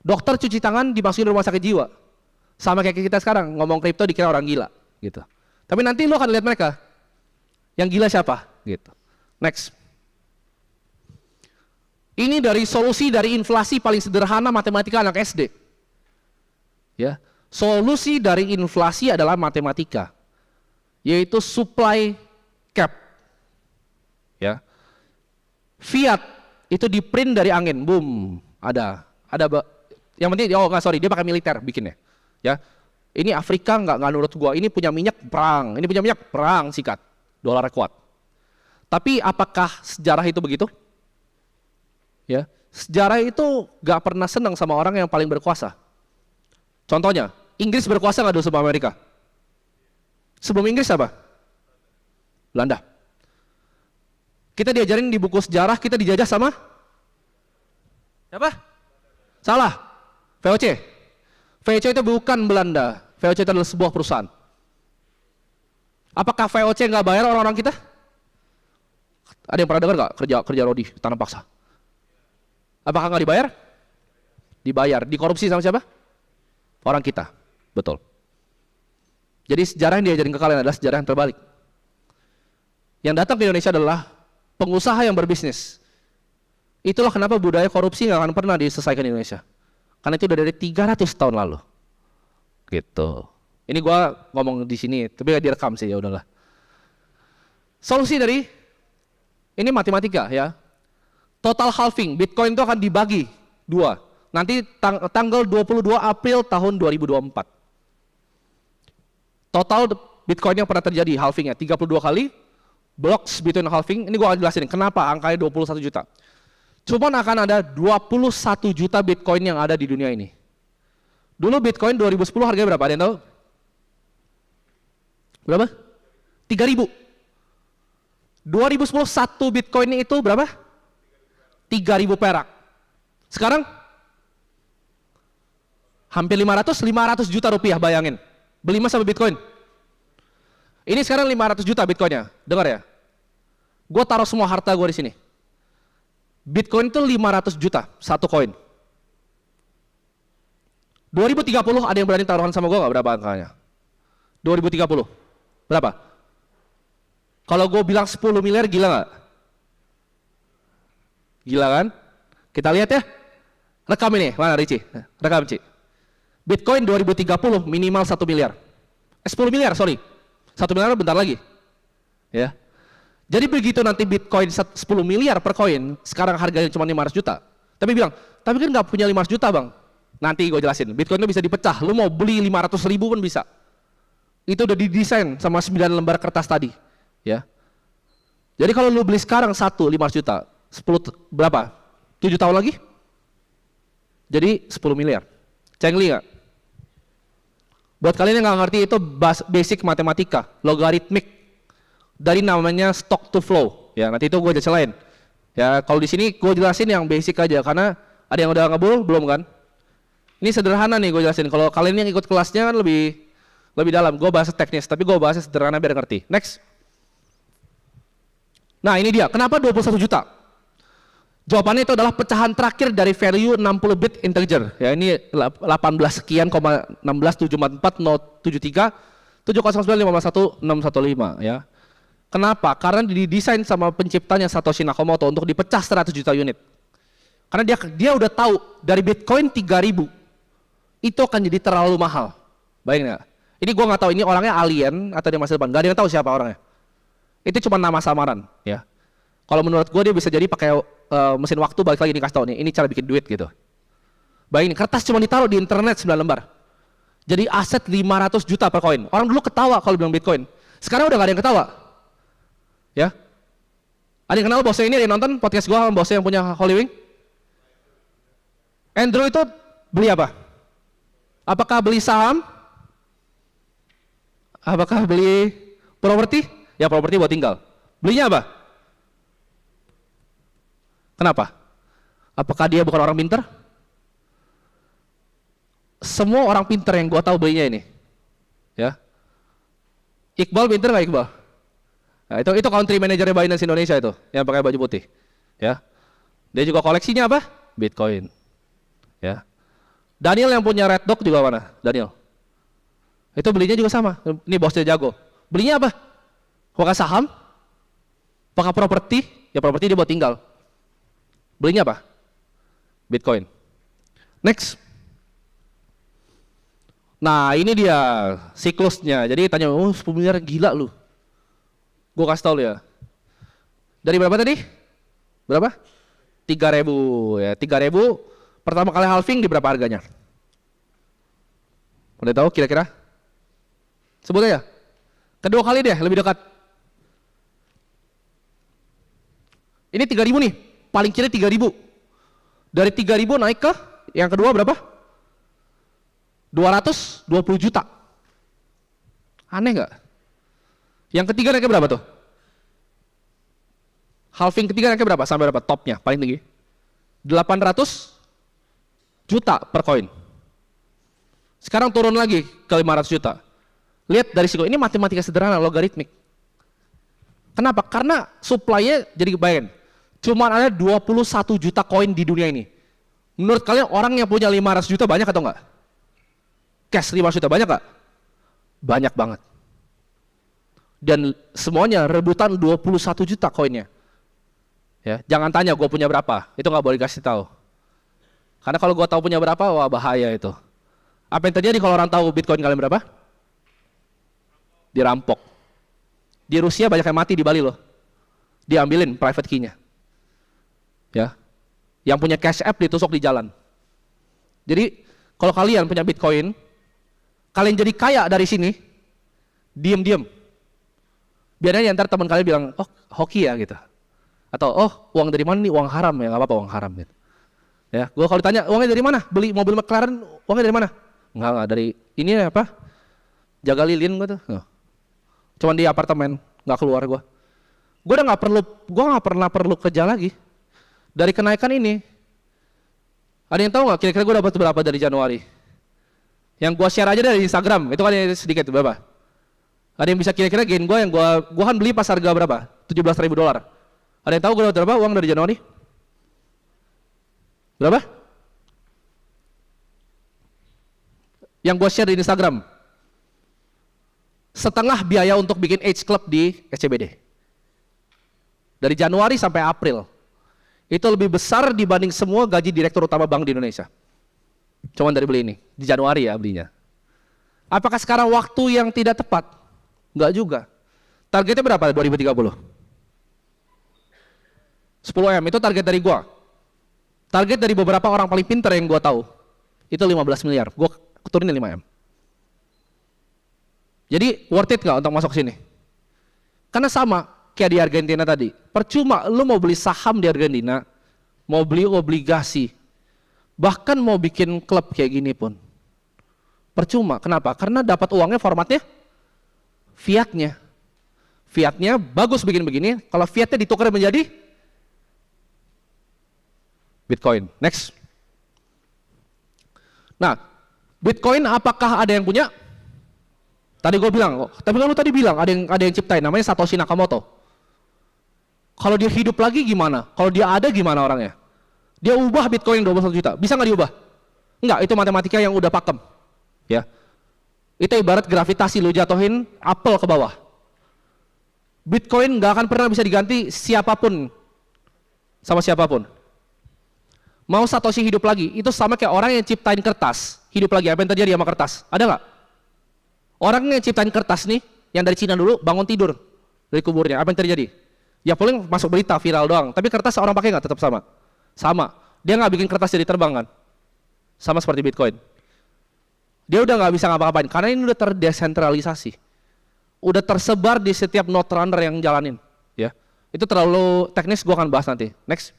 Dokter cuci tangan dimasukin rumah sakit jiwa. Sama kayak kita sekarang ngomong kripto dikira orang gila, gitu. Tapi nanti lo akan lihat mereka. Yang gila siapa? Gitu. Next. Ini dari solusi dari inflasi paling sederhana matematika anak SD. Ya, solusi dari inflasi adalah matematika, yaitu supply cap. Ya, fiat itu di print dari angin, boom, ada. Yang penting, dia pakai militer bikinnya. Ya, ini Afrika nggak nurut gua, ini punya minyak perang, ini punya minyak perang, sikat, dolar kuat. Tapi apakah sejarah itu begitu? Ya, sejarah itu nggak pernah senang sama orang yang paling berkuasa. Contohnya, Inggris berkuasa nggak dulu sebelum Amerika? Sebelum Inggris apa? Belanda. Kita diajarin di buku sejarah, kita dijajah sama? Siapa? Salah. VOC. VOC itu bukan Belanda. VOC itu adalah sebuah perusahaan. Apakah VOC nggak bayar orang-orang kita? Ada yang pernah dengar nggak kerja rodi tanam paksa? Apakah nggak dibayar? Dibayar. Dikorupsi sama siapa? Orang kita, betul. Jadi sejarah yang diajarin ke kalian adalah sejarah yang terbalik. Yang datang ke Indonesia adalah pengusaha yang berbisnis. Itulah kenapa budaya korupsi nggak akan pernah diselesaikan di Indonesia. Karena itu udah dari 300 tahun lalu. Gitu. Ini gua ngomong di sini, tapi gak direkam sih, ya udahlah. Solusi dari ini matematika, ya. Total halving, Bitcoin itu akan dibagi 2. Nanti tanggal 22 April tahun 2024. Total Bitcoin yang pernah terjadi halvingnya 32 kali. Blocks between halving, ini gua akan jelasin kenapa angkanya 21 juta. Cuman akan ada 21 juta Bitcoin yang ada di dunia ini. Dulu Bitcoin 2010 harganya berapa? Ada yang tahu? Berapa? 3.000. 2010 satu Bitcoin itu berapa? 3.000 perak. Sekarang hampir 500 juta rupiah, bayangin. Beli emas sama Bitcoin. Ini sekarang 500 juta Bitcoinnya. Dengar ya. Gue taruh semua harta gue di sini. Bitcoin itu 500 juta satu koin. 2030 ada yang berani taruhan sama gue nggak berapa angkanya? 2030 berapa? Kalau gue bilang 10 miliar gila nggak? Gila kan? Kita lihat ya. Rekam ini, mana Ricci? Rekam Ci. Bitcoin 2030 minimal 1 miliar. 10 miliar, sorry. 1 miliar bentar lagi. Ya. Jadi begitu nanti Bitcoin 10 miliar per koin, sekarang harganya cuma 500 juta. Tapi bilang, tapi kan nggak punya 500 juta bang. Nanti gue jelasin, Bitcoin itu bisa dipecah. Lu mau beli 500 ribu pun bisa. Itu udah didesain sama 9 lembar kertas tadi. Ya. Jadi kalau lu beli sekarang 500 juta, 10 berapa? 7 tahun lagi? Jadi 10 miliar. Cengli nggak? Buat kalian yang nggak ngerti, itu basic matematika, logaritmik. Dari namanya stock to flow. Ya, nanti itu gue jelasin. Ya, kalau di sini gue jelasin yang basic aja, karena ada yang udah ngebul belum kan? Ini sederhana nih gue jelasin. Kalau kalian yang ikut kelasnya kan lebih dalam. Gue bahas teknis, tapi gue bahasnya sederhana biar ngerti. Next. Nah ini dia. Kenapa 21 juta? Jawabannya itu adalah pecahan terakhir dari value 60 bit integer. Ya, ini 18 sekian, 16744 709 551 615 ya. Kenapa? Karena didesain sama penciptanya Satoshi Nakamoto untuk dipecah 100 juta unit. Karena dia udah tahu dari Bitcoin 3.000 itu akan jadi terlalu mahal. Bayangin nggak? Ini gue nggak tahu ini orangnya alien atau dia masa depan. Gak ada yang tahu siapa orangnya. Itu cuma nama samaran, ya. Kalau menurut gue dia bisa jadi pakai mesin waktu, balik lagi dikasih tahu nih. Ini cara bikin duit gitu. Bayangin, kertas cuma ditaruh di internet 9 lembar. Jadi aset 500 juta per koin. Orang dulu ketawa kalau bilang Bitcoin. Sekarang udah gak ada yang ketawa. Ya. Ada yang kenal bosnya ini? Ada yang nonton podcast gue sama bosnya yang punya Holy Wing? Andrew itu beli apa? Apakah beli saham? Apakah beli Properti? Ya properti buat tinggal. Belinya apa? Kenapa? Apakah dia bukan orang pinter? Semua orang pinter yang gua tahu belinya ini. Ya. Iqbal pinter nggak Iqbal? Nah, itu country manajernya Binance Indonesia itu, yang pakai baju putih. Ya. Dia juga koleksinya apa? Bitcoin. Ya. Daniel yang punya Red Dog juga mana? Daniel. Itu belinya juga sama. Ini bosnya jago. Belinya apa? Apakah saham? Apakah properti? Ya properti dia buat tinggal. Belinya apa? Bitcoin. Next. Nah ini dia siklusnya. Jadi tanya, oh 10 miliar gila lu. Gue kasih tau lu ya. Dari berapa tadi? Berapa? 3.000 ya. 3.000 pertama kali halving di berapa harganya? Udah tahu kira-kira? Sebut aja. Kedua kali deh, lebih dekat. Ini 3.000 nih, paling kiri 3.000. Dari 3.000 naik ke yang kedua berapa? 220 juta. Aneh nggak? Yang ketiga naiknya berapa tuh? Halving ketiga naiknya berapa? Sampai berapa? Topnya paling tinggi? 800 juta per koin. Sekarang turun lagi ke 500 juta. Lihat dari situ, ini matematika sederhana, logaritmik. Kenapa? Karena supply-nya jadi kebayang. Cuma ada 21 juta koin di dunia ini. Menurut kalian orang yang punya 500 juta banyak atau enggak? Cash 500 juta banyak enggak? Banyak banget. Dan semuanya rebutan 21 juta koinnya. Ya, jangan tanya gue punya berapa, itu nggak boleh kasih tahu. Karena kalau gue tahu punya berapa, wah bahaya itu. Apa yang terjadi kalau orang tahu Bitcoin kalian berapa? Dirampok. Di Rusia banyak yang mati di Bali loh. Diambilin private key-nya. Ya. Yang punya cash app ditusuk di jalan. Jadi kalau kalian punya Bitcoin, kalian jadi kaya dari sini, diem-diem. Biasanya ntar teman kalian bilang, oh hoki ya gitu. Atau oh uang dari mana nih? Uang haram ya, nggak apa-apa uang haram gitu. Ya, gua kalau ditanya uangnya dari mana? Beli mobil McLaren, uangnya dari mana? Enggak dari ini apa? Jaga lilin gua tuh. Cuman di apartemen, nggak keluar gua. Gua udah nggak pernah perlu kerja lagi. Dari kenaikan ini, ada yang tahu nggak kira-kira gua dapat berapa dari Januari? Yang gua share aja dari Instagram, itu kan sedikit berapa? Ada yang bisa kira-kira gain gua yang gua kan beli pas harga berapa? $17.000. Ada yang tahu gua dapat berapa uang dari Januari? Berapa? Yang gua share di Instagram. Setengah biaya untuk bikin Age Club di SCBD. Dari Januari sampai April. Itu lebih besar dibanding semua gaji direktur utama bank di Indonesia. Cuman dari beli ini. Di Januari ya belinya. Apakah sekarang waktu yang tidak tepat? Enggak juga. Targetnya berapa 2030? 10M itu target dari gua. Target dari beberapa orang paling pintar yang gua tahu. Itu 15 miliar. Gua turunin 5M. Jadi worth it nggak untuk masuk sini? Karena sama kayak di Argentina tadi. Percuma lu mau beli saham di Argentina, mau beli obligasi, bahkan mau bikin klub kayak gini pun. Percuma. Kenapa? Karena dapat uangnya formatnya fiatnya. Fiatnya bagus bikin begini, kalau fiatnya ditukar menjadi Bitcoin. Next. Nah, Bitcoin apakah ada yang punya? Tadi gue bilang, tapi kan lu tadi bilang ada yang ciptain, namanya Satoshi Nakamoto. Kalau dia hidup lagi gimana? Kalau dia ada gimana orangnya? Dia ubah Bitcoin 21 juta, bisa nggak diubah? Enggak, itu matematika yang udah pakem. Ya, itu ibarat gravitasi, lu jatuhin apel ke bawah. Bitcoin nggak akan pernah bisa diganti siapapun sama siapapun. Mau Satoshi hidup lagi, itu sama kayak orang yang ciptain kertas, hidup lagi. Apa yang terjadi sama kertas? Ada nggak? Orang yang ciptain kertas nih, yang dari Cina dulu, bangun tidur dari kuburnya. Apa yang terjadi? Ya paling masuk berita viral doang. Tapi kertas orang pakai nggak? Tetap sama. Sama. Dia nggak bikin kertas jadi terbang kan? Sama seperti Bitcoin. Dia udah nggak bisa ngapa-ngapain karena ini udah terdesentralisasi, udah tersebar di setiap node runner yang jalanin. Ya, itu terlalu teknis. Gua akan bahas nanti. Next.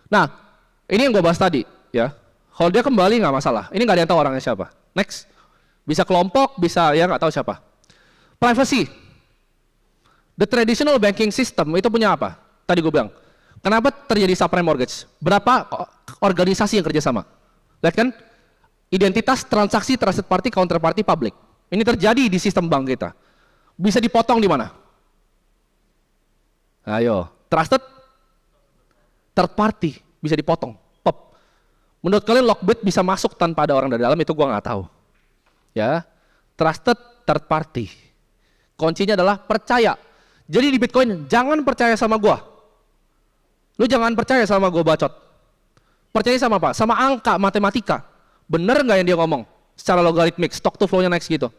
Nah, ini yang gue bahas tadi. Ya, kalau dia kembali nggak masalah. Ini nggak ada yang tahu orangnya siapa. Next. Bisa kelompok, bisa ya nggak tahu siapa. Privacy. The traditional banking system itu punya apa? Tadi gue bilang, kenapa terjadi subprime mortgage? Berapa organisasi yang kerjasama? Lihat kan? Identitas, transaksi, trusted party, counterparty, public. Ini terjadi di sistem bank kita. Bisa dipotong di mana? Ayo, trusted, third party bisa dipotong. Pop. Menurut kalian Lockbit bisa masuk tanpa ada orang dari dalam? Itu gua nggak tahu. Ya, trusted, third party. Kuncinya adalah percaya. Jadi di Bitcoin jangan percaya sama gua. Lu jangan percaya sama gua bacot. Percaya sama apa? Sama angka, matematika. Bener nggak yang dia ngomong? Secara logaritmik, stock to flow-nya naik segitu.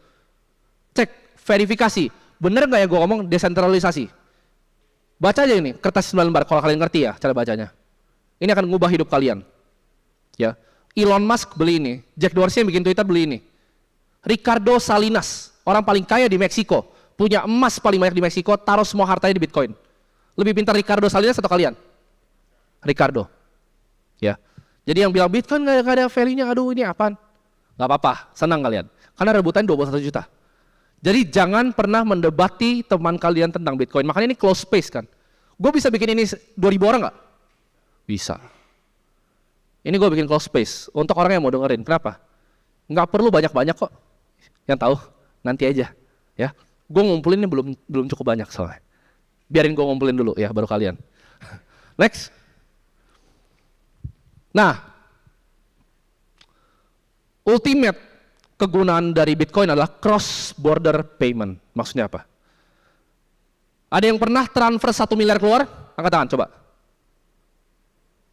Cek, verifikasi. Bener nggak yang gua ngomong? Desentralisasi. Baca aja ini, kertas 9 lembar kalau kalian ngerti ya cara bacanya. Ini akan mengubah hidup kalian. Ya. Elon Musk beli ini, Jack Dorsey yang bikin Twitter beli ini. Ricardo Salinas, orang paling kaya di Meksiko, punya emas paling banyak di Meksiko, taruh semua hartanya di Bitcoin. Lebih pintar Ricardo Salinas atau kalian? Ricardo. Ya. Jadi yang bilang Bitcoin nggak ada value-nya, aduh ini apaan? Nggak apa-apa, senang kalian. Karena rebutan 21 juta. Jadi jangan pernah mendebati teman kalian tentang Bitcoin. Makanya ini close space kan. Gue bisa bikin ini 2000 orang nggak? Bisa. Ini gue bikin close space untuk orang yang mau dengerin. Kenapa? Nggak perlu banyak-banyak kok. Yang tahu nanti aja. Ya. Gue ngumpulin ini belum cukup banyak soalnya. Biarin gue ngumpulin dulu ya, baru kalian. Next. Nah, ultimate kegunaan dari Bitcoin adalah cross border payment. Maksudnya apa? Ada yang pernah transfer 1 miliar keluar? Angkat tangan, coba.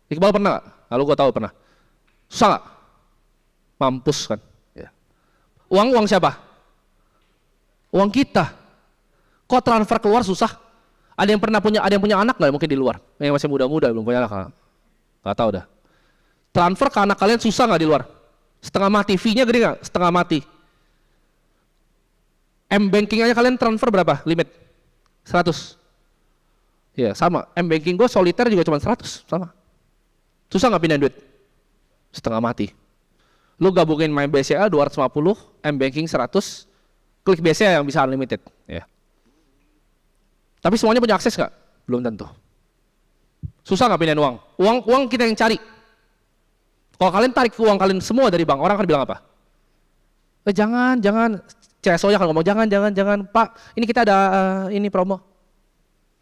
Iqbal pernah gak? Lalu gue tahu pernah. Susah gak? Mampus kan? Ya. Uang siapa? Uang kita. Kok transfer keluar susah? Ada yang punya anak nggak mungkin di luar? Yang masih muda-muda belum punya anak. Nggak tahu dah. Transfer ke anak kalian susah nggak di luar? Setengah mati, fee-nya gede nggak? Setengah mati. M-banking aja kalian transfer berapa? Limit? 100. Ya sama, M-banking gue soliter juga cuma 100, sama. Susah nggak pindahin duit? Setengah mati. Lu gabungin My BCA 250, M-banking 100, klik BCA yang bisa unlimited. Ya. Tapi semuanya punya akses nggak? Belum tentu. Susah nggak pindahin uang? Uang kita yang cari. Kalau kalian tarik uang kalian semua dari bank, orang akan bilang apa? Jangan, CSO-nya akan ngomong, jangan, Pak, ini kita ada ini promo.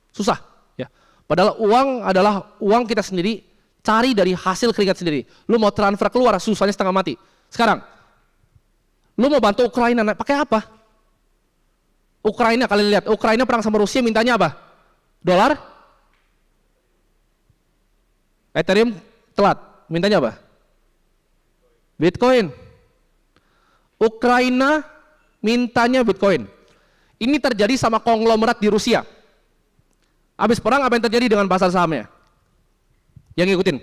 Susah, ya. Padahal uang adalah uang kita sendiri, cari dari hasil keringat sendiri. Lu mau transfer keluar, susahnya setengah mati. Sekarang, lu mau bantu Ukraina, pakai apa? Ukraina, kalian lihat, Ukraina perang sama Rusia mintanya apa? Dolar? Ethereum telat, mintanya apa? Bitcoin. Ukraina mintanya Bitcoin. Ini terjadi sama konglomerat di Rusia. Habis perang apa yang terjadi dengan pasar sahamnya? Yang ngikutin.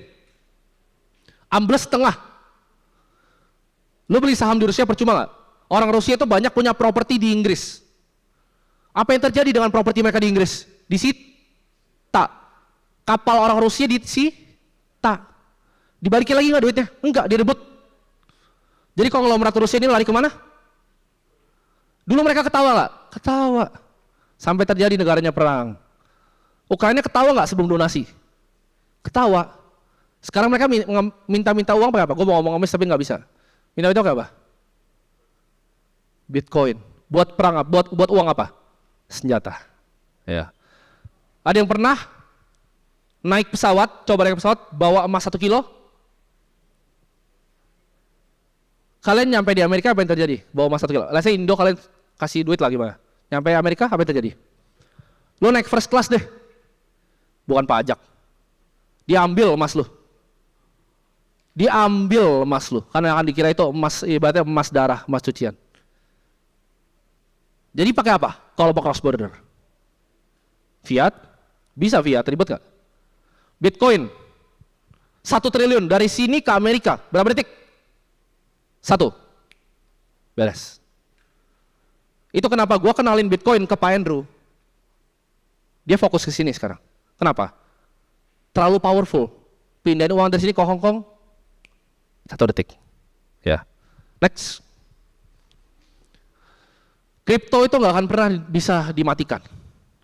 Ambles setengah. Lu beli saham di Rusia percuma nggak? Orang Rusia itu banyak punya properti di Inggris. Apa yang terjadi dengan properti mereka di Inggris? Disita. Kapal orang Rusia disita. Dibalikin lagi nggak duitnya? Enggak, direbut. Jadi konglomerat Rusia ini lari kemana? Dulu mereka ketawa nggak? Ketawa. Sampai terjadi negaranya perang. Ukraina ketawa nggak sebelum donasi? Ketawa. Sekarang mereka minta uang pakai apa? Gue mau ngomong emas tapi nggak bisa. Minta itu apa? Bitcoin. Buat perang, buat uang apa? Senjata. Ya. Ada yang pernah naik pesawat, coba naik pesawat, bawa emas 1 kilo? Kalian nyampe di Amerika apa yang terjadi? Bawa emas 1 kilo. Let's say Indo kalian kasih duit lagi mana? Nyampe Amerika apa yang terjadi? Lo naik first class deh. Bukan pajak. Diambil emas lo. Diambil emas lo. Karena akan dikira itu emas, ibaratnya emas darah, emas cucian. Jadi pakai apa? Kalau mau cross border? Fiat? Bisa fiat, ribet gak? Bitcoin 1 triliun dari sini ke Amerika. Berapa detik? 1. Beres. Itu kenapa gua kenalin Bitcoin ke Pak Andrew. Dia fokus ke sini sekarang. Kenapa? Terlalu powerful. Pindahin uang dari sini ke Hong Kong 1 detik. Ya. Next. Kripto itu nggak akan pernah bisa dimatikan.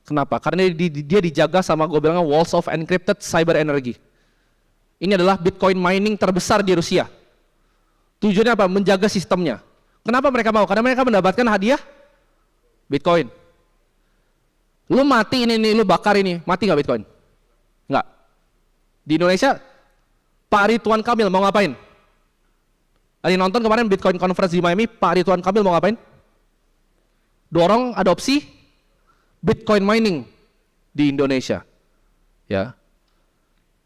Kenapa? Karena dia dijaga sama gue bilang walls of encrypted cyber energy. Ini adalah Bitcoin mining terbesar di Rusia. Tujuannya apa? Menjaga sistemnya. Kenapa mereka mau? Karena mereka mendapatkan hadiah Bitcoin. Lu mati ini, lu bakar ini, mati nggak Bitcoin? Nggak. Di Indonesia, Pak Ridwan Kamil mau ngapain? Ada yang nonton kemarin Bitcoin Conference di Miami, Pak Ridwan Kamil mau ngapain? Dorong adopsi Bitcoin mining di Indonesia. Ya.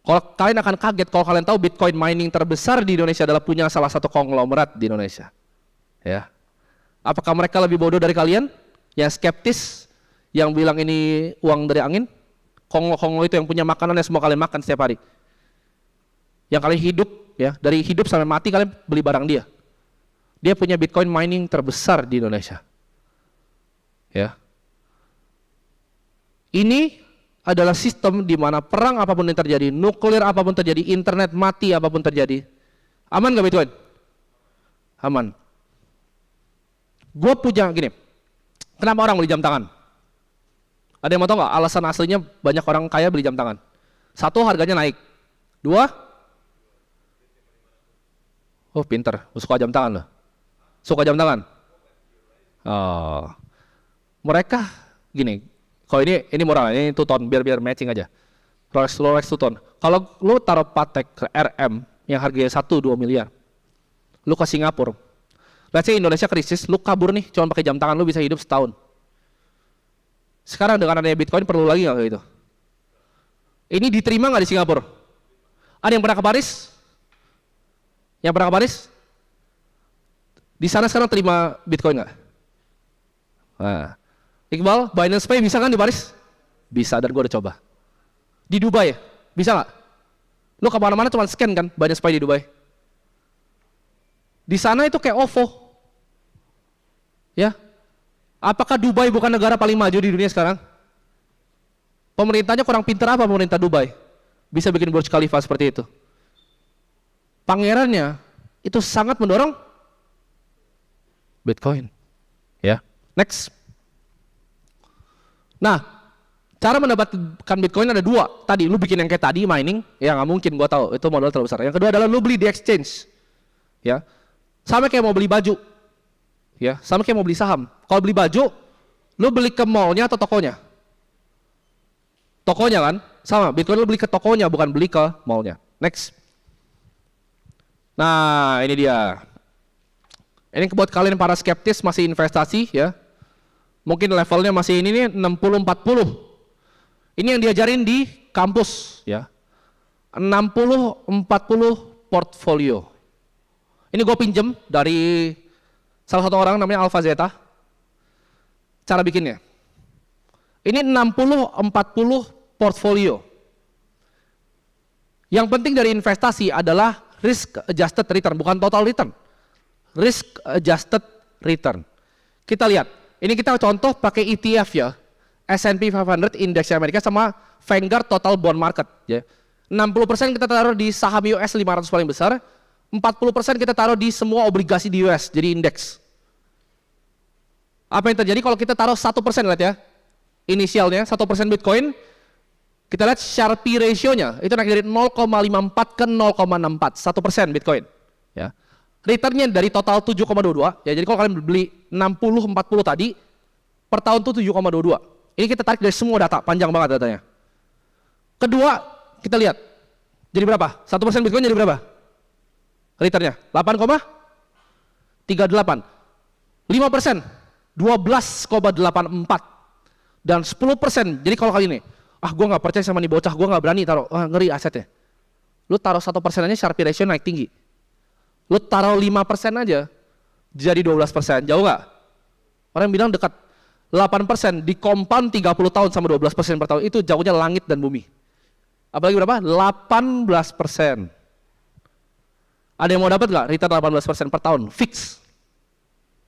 Kalau kalian akan kaget kalau kalian tahu Bitcoin mining terbesar di Indonesia adalah punya salah satu konglomerat di Indonesia. Ya. Apakah mereka lebih bodoh dari kalian? Yang skeptis, yang bilang ini uang dari angin? Konglo-konglo itu yang punya makanan yang semua kalian makan setiap hari. Yang kalian hidup, ya, dari hidup sampai mati kalian beli barang dia. Dia punya Bitcoin mining terbesar di Indonesia. Ya. Ini adalah sistem di mana perang apapun yang terjadi, nuklir apapun terjadi, internet mati apapun terjadi. Aman gak Bitcoin? Aman. Gue punya gini, kenapa orang beli jam tangan? Ada yang mau tahu nggak alasan aslinya banyak orang kaya beli jam tangan? Satu, harganya naik. Dua, oh pinter, suka jam tangan loh. Suka jam tangan? Oh. Mereka gini, kalau ini murah, ini 2 ton, biar matching aja. Rolex 2 ton. Kalau lu taruh Patek RM yang harganya 1-2 miliar, lu ke Singapura, let's say Indonesia krisis, lu kabur nih, cuma pakai jam tangan lu bisa hidup setahun. Sekarang dengan adanya Bitcoin perlu lagi nggak kayak gitu? Ini diterima nggak di Singapura? Ada yang pernah ke Paris? Yang pernah ke Paris? Di sana sekarang terima Bitcoin nggak? Nah. Iqbal, Binance Pay bisa kan di Paris? Bisa, dan gue udah coba. Di Dubai, bisa nggak? Lo kemana-mana cuma scan kan Binance Pay di Dubai. Di sana itu kayak OVO. Ya, apakah Dubai bukan negara paling maju di dunia sekarang? Pemerintahnya kurang pintar apa pemerintah Dubai? Bisa bikin Burj Khalifa seperti itu. Pangerannya itu sangat mendorong Bitcoin. Ya, next. Nah, cara mendapatkan Bitcoin ada 2. Tadi, lu bikin yang kayak tadi, mining, ya nggak mungkin, gua tahu, itu modal terlalu besar. Yang kedua adalah lu beli di exchange, ya, sama kayak mau beli baju, ya, sama kayak mau beli saham. Kalau beli baju, lu beli ke mallnya atau tokonya? Tokonya kan, sama. Bitcoin lu beli ke tokonya, bukan beli ke mallnya. Next. Nah, ini dia. Ini buat kalian para skeptis masih investasi, ya. Mungkin levelnya masih ini nih 60-40. Ini yang diajarin di kampus ya. 60-40 portfolio. Ini gue pinjem dari salah satu orang namanya Alpha Zeta. Cara bikinnya. Ini 60-40 portfolio. Yang penting dari investasi adalah risk adjusted return, bukan total return. Risk adjusted return. Kita lihat. Ini kita contoh pakai ETF ya, S&P 500 indeks Amerika sama Vanguard Total Bond Market ya. 60% kita taruh di saham US 500 paling besar, 40% kita taruh di semua obligasi di US jadi indeks. Apa yang terjadi kalau kita taruh 1% lihat ya, inisialnya 1% Bitcoin, kita lihat Sharpe ratio-nya itu naik dari 0,54 ke 0,64, 1% Bitcoin ya. Returnnya dari total 7,22 ya, jadi kalau kalian beli 60-40 tadi per tahun tuh 7,22. Ini kita tarik dari semua data, panjang banget datanya. Kedua, kita lihat jadi berapa? 1% Bitcoin jadi berapa? Returnnya 8,38. 5% 12,84 dan 10%. Jadi kalau kali ini gue nggak percaya sama nih bocah, gue nggak berani taruh, ngeri asetnya. Lu taruh 1% aja Sharpe ratio naik tinggi. Lu taruh 5% aja jadi 12%, jauh nggak? Orang bilang dekat. 8% di compound 30 tahun sama 12% per tahun, itu jauhnya langit dan bumi. Apalagi berapa? 18%. Ada yang mau dapat nggak return 18% per tahun? Fix.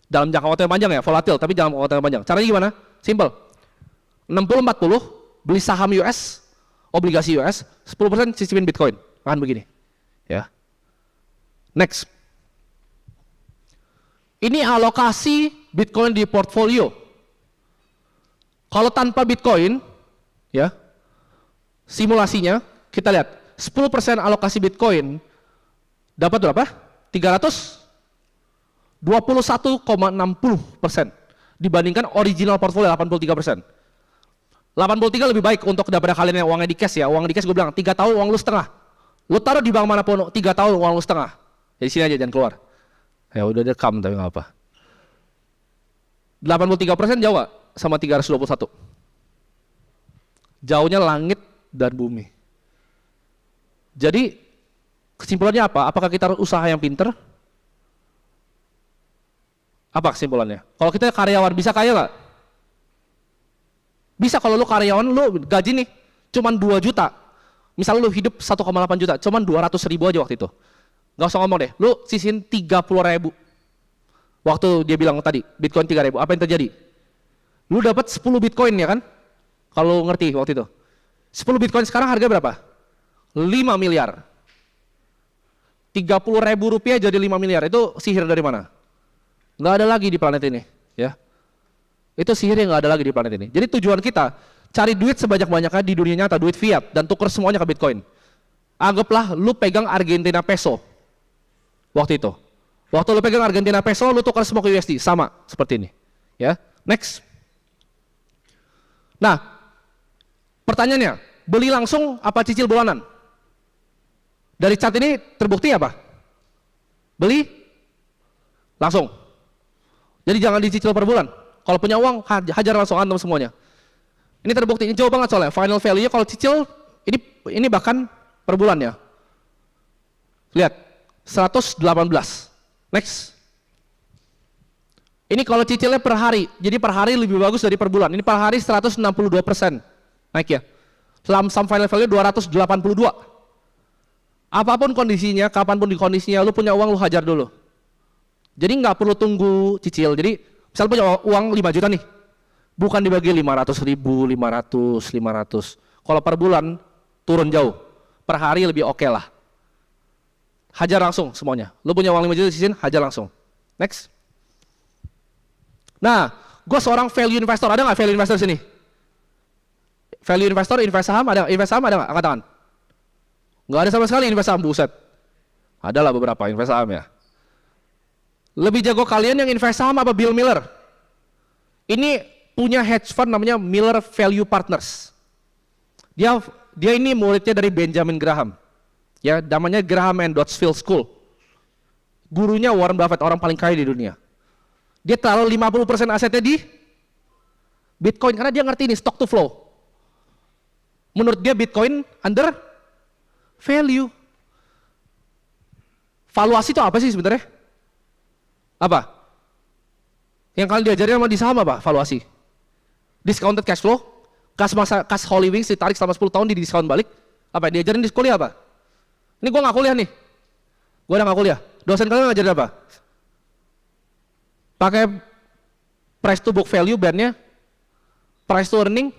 Dalam jangka waktu yang panjang ya, volatil, tapi dalam waktu yang panjang. Caranya gimana? Simple. 60-40, beli saham US, obligasi US, 10% sisipin Bitcoin. Akan begini. Ya. Next. Ini alokasi Bitcoin di portfolio. Kalau tanpa Bitcoin, ya, simulasinya kita lihat 10% alokasi Bitcoin dapat berapa? 321,60% dibandingkan original portfolio 83%. 83 lebih baik untuk daripada kalian yang uangnya di cash ya. Uang di cash gue bilang 3 tahun uang lu setengah. Lu taruh di bank manapun 3 tahun uang lu setengah. Jadi sini aja jangan keluar. Ya udah dekam tapi nggak apa. 83% jauh gak sama 321. Jauhnya langit dan bumi. Jadi kesimpulannya apa? Apakah kita harus usaha yang pinter? Apa kesimpulannya? Kalau kita karyawan bisa kaya nggak? Bisa. Kalau lu karyawan lu gaji nih cuman 2 juta. Misal lu hidup 1,8 juta, cuman 200.000 aja waktu itu. Nggak usah ngomong deh, lu sisihin 30.000. Waktu dia bilang tadi, Bitcoin 3.000, apa yang terjadi? Lu dapat 10 Bitcoin ya kan? Kalau ngerti waktu itu. 10 Bitcoin sekarang harga berapa? 5 miliar. 30.000 rupiah jadi 5 miliar. Itu sihir dari mana? Nggak ada lagi di planet ini, ya. Itu sihir yang nggak ada lagi di planet ini. Jadi tujuan kita cari duit sebanyak-banyaknya di dunia nyata, duit fiat, dan tuker semuanya ke Bitcoin. Anggaplah lu pegang Argentina peso waktu itu. Waktu lu pegang Argentina peso, lu tukar semua ke USD, sama seperti ini. Ya, next. Nah, pertanyaannya, beli langsung apa cicil bulanan? Dari chart ini terbukti apa? Beli langsung. Jadi jangan dicicil per bulan. Kalau punya uang, hajar langsung antum semuanya. Ini terbukti, ini jauh banget soalnya. Final value-nya kalau cicil, ini bahkan per bulan ya. Lihat, 118. Next. Ini kalau cicilnya per hari, jadi per hari lebih bagus dari per bulan. Ini per hari 162% naik ya. Lump sum final value 282. Apapun kondisinya, kapanpun di kondisinya, lu punya uang lu hajar dulu. Jadi nggak perlu tunggu cicil. Jadi misal punya uang 5 juta nih, bukan dibagi 500.000, 500. Kalau per bulan turun jauh, per hari lebih oke lah. Hajar langsung semuanya. Lu punya uang 5 juta cicil, hajar langsung. Next. Nah, gue seorang value investor. Ada nggak value investor sini? Value investor, invest saham ada? Invest saham ada nggak? Angkat tangan. Nggak ada sama sekali invest saham, buset. Ada lah beberapa invest saham ya. Lebih jago kalian yang invest saham apa Bill Miller? Ini punya hedge fund namanya Miller Value Partners. Dia ini muridnya dari Benjamin Graham. Ya, namanya Graham and Doddsville School. Gurunya Warren Buffett, orang paling kaya di dunia. Dia taruh 50% asetnya di Bitcoin karena dia ngerti ini stock to flow. Menurut dia Bitcoin under value. Valuasi itu apa sih sebenarnya? Apa? Yang kalian diajarin sama di saham apa? Valuasi. Discounted cash flow, kas Holy Wings ditarik selama 10 tahun di diskon balik. Apa yang diajarin di kuliah apa? Ini gue nggak kuliah nih. Gue udah nggak kuliah. Dosen kalian ngajarin apa? Pakai price to book value bandnya, price to earning,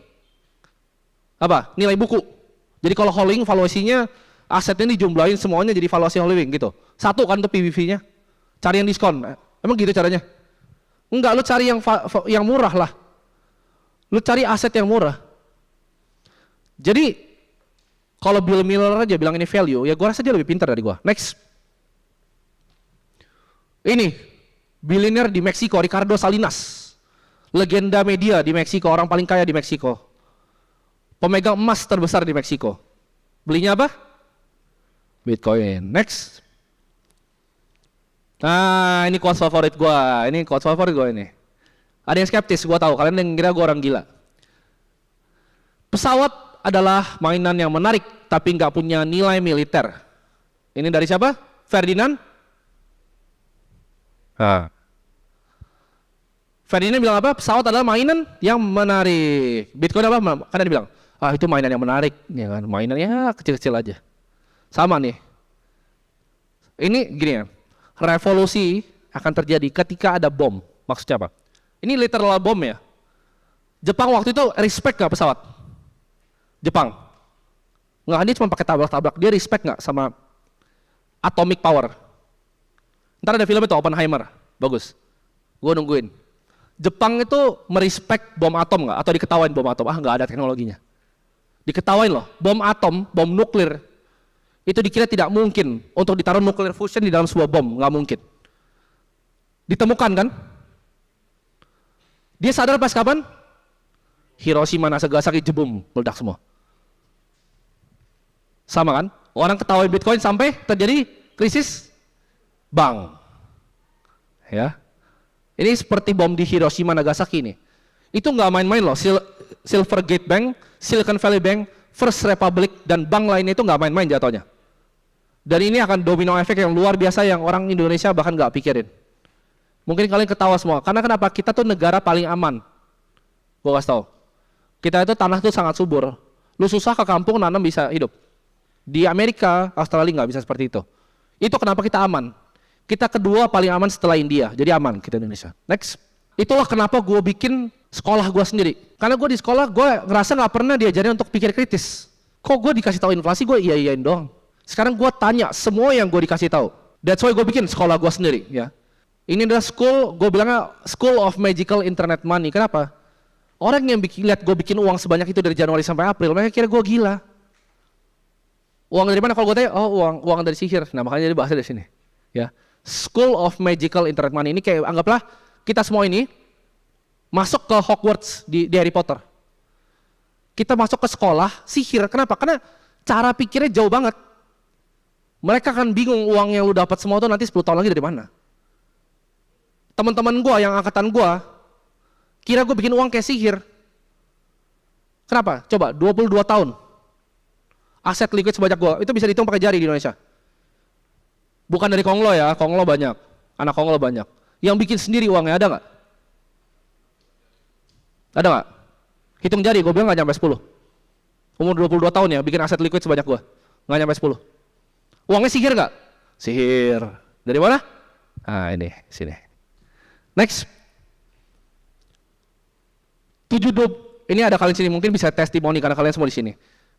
apa? Nilai buku. Jadi kalau holding valuasinya asetnya dijumlahin semuanya jadi valuasi holding gitu. Satu kan tuh PBV-nya. Cari yang diskon. Emang gitu caranya? Enggak, lu cari yang murah lah. Lu cari aset yang murah. Jadi kalau Bill Miller aja bilang ini value, ya gua rasa dia lebih pintar dari gua. Next. Ini bilioner di Meksiko, Ricardo Salinas. Legenda media di Meksiko, orang paling kaya di Meksiko. Pemegang emas terbesar di Meksiko. Belinya apa? Bitcoin. Next. Nah, ini quotes favorit gua. Ini quotes favorit gua ini. Ada yang skeptis, gua tahu. Kalian yang kira gua orang gila. Pesawat adalah mainan yang menarik, tapi nggak punya nilai militer. Ini dari siapa? Ferdinand? Ferdinand bilang apa? Pesawat adalah mainan yang menarik. Bitcoin apa? Kan dia bilang, itu mainan yang menarik. Ya kan, mainannya kecil-kecil aja. Sama nih. Ini gini ya. Revolusi akan terjadi ketika ada bom. Maksudnya apa? Ini literal bom ya. Jepang waktu itu respect gak pesawat? Jepang. Nggak, dia cuma pakai tabrak-tabrak. Dia respect nggak sama atomic power? Ntar ada film itu Oppenheimer. Bagus. Gue nungguin. Jepang itu merespek bom atom nggak? Atau diketawain bom atom? Ah, nggak ada teknologinya. Diketawain loh, bom atom, bom nuklir, itu dikira tidak mungkin untuk ditaruh nuclear fusion di dalam sebuah bom, nggak mungkin. Ditemukan kan? Dia sadar pas kapan? Hiroshima, Nagasaki, jebum, meledak semua. Sama kan? Orang ketawain Bitcoin sampai terjadi krisis bank. Ya. Ini seperti bom di Hiroshima, Nagasaki ini. Itu nggak main-main loh. Silvergate Bank, Silicon Valley Bank, First Republic, dan bank lainnya itu nggak main-main jatuhnya. Dan ini akan domino efek yang luar biasa yang orang Indonesia bahkan nggak pikirin. Mungkin kalian ketawa semua. Karena kenapa? Kita tuh negara paling aman. Gue kasih tau. Kita itu tanah tuh sangat subur. Lu susah ke kampung nanam bisa hidup. Di Amerika, Australia nggak bisa seperti itu. Itu kenapa kita aman. Kita kedua paling aman setelah India. Jadi aman kita Indonesia. Next. Itulah kenapa gue bikin sekolah gue sendiri. Karena gue di sekolah gue ngerasa nggak pernah diajarin untuk pikir kritis. Kok gue dikasih tahu inflasi gue iya-iyain doang. Sekarang gue tanya semua yang gue dikasih tahu. That's why gue bikin sekolah gue sendiri. Ya. Ini adalah school, gue bilangnya School of Magical Internet Money. Kenapa? Orang yang lihat gue bikin uang sebanyak itu dari Januari sampai April, mereka kira gue gila. Uang dari mana? Kalau gue tanya, oh uang dari sihir. Nah makanya jadi bahasa dari sini. Ya, School of Magical Internet Money ini kayak anggaplah kita semua ini masuk ke Hogwarts di Harry Potter. Kita masuk ke sekolah sihir. Kenapa? Karena cara pikirnya jauh banget. Mereka akan bingung uang yang lu dapat semua itu nanti 10 tahun lagi dari mana. Teman-teman gue yang angkatan gue kira gue bikin uang kayak sihir. Kenapa? Coba 22 tahun aset liquid sebanyak gue itu bisa dihitung pakai jari di Indonesia. Bukan dari Konglo ya, Konglo banyak, anak Konglo banyak. Yang bikin sendiri uangnya ada nggak? Ada nggak? Hitung jari, gue bilang nggak nyampe 10. Umur 22 tahun ya, bikin aset liquid sebanyak gue, nggak nyampe 10. Uangnya sihir nggak? Sihir. Dari mana? Nah ini, sini. Next. 7 ini ada kalian sini mungkin bisa testimoni karena kalian semua di sini.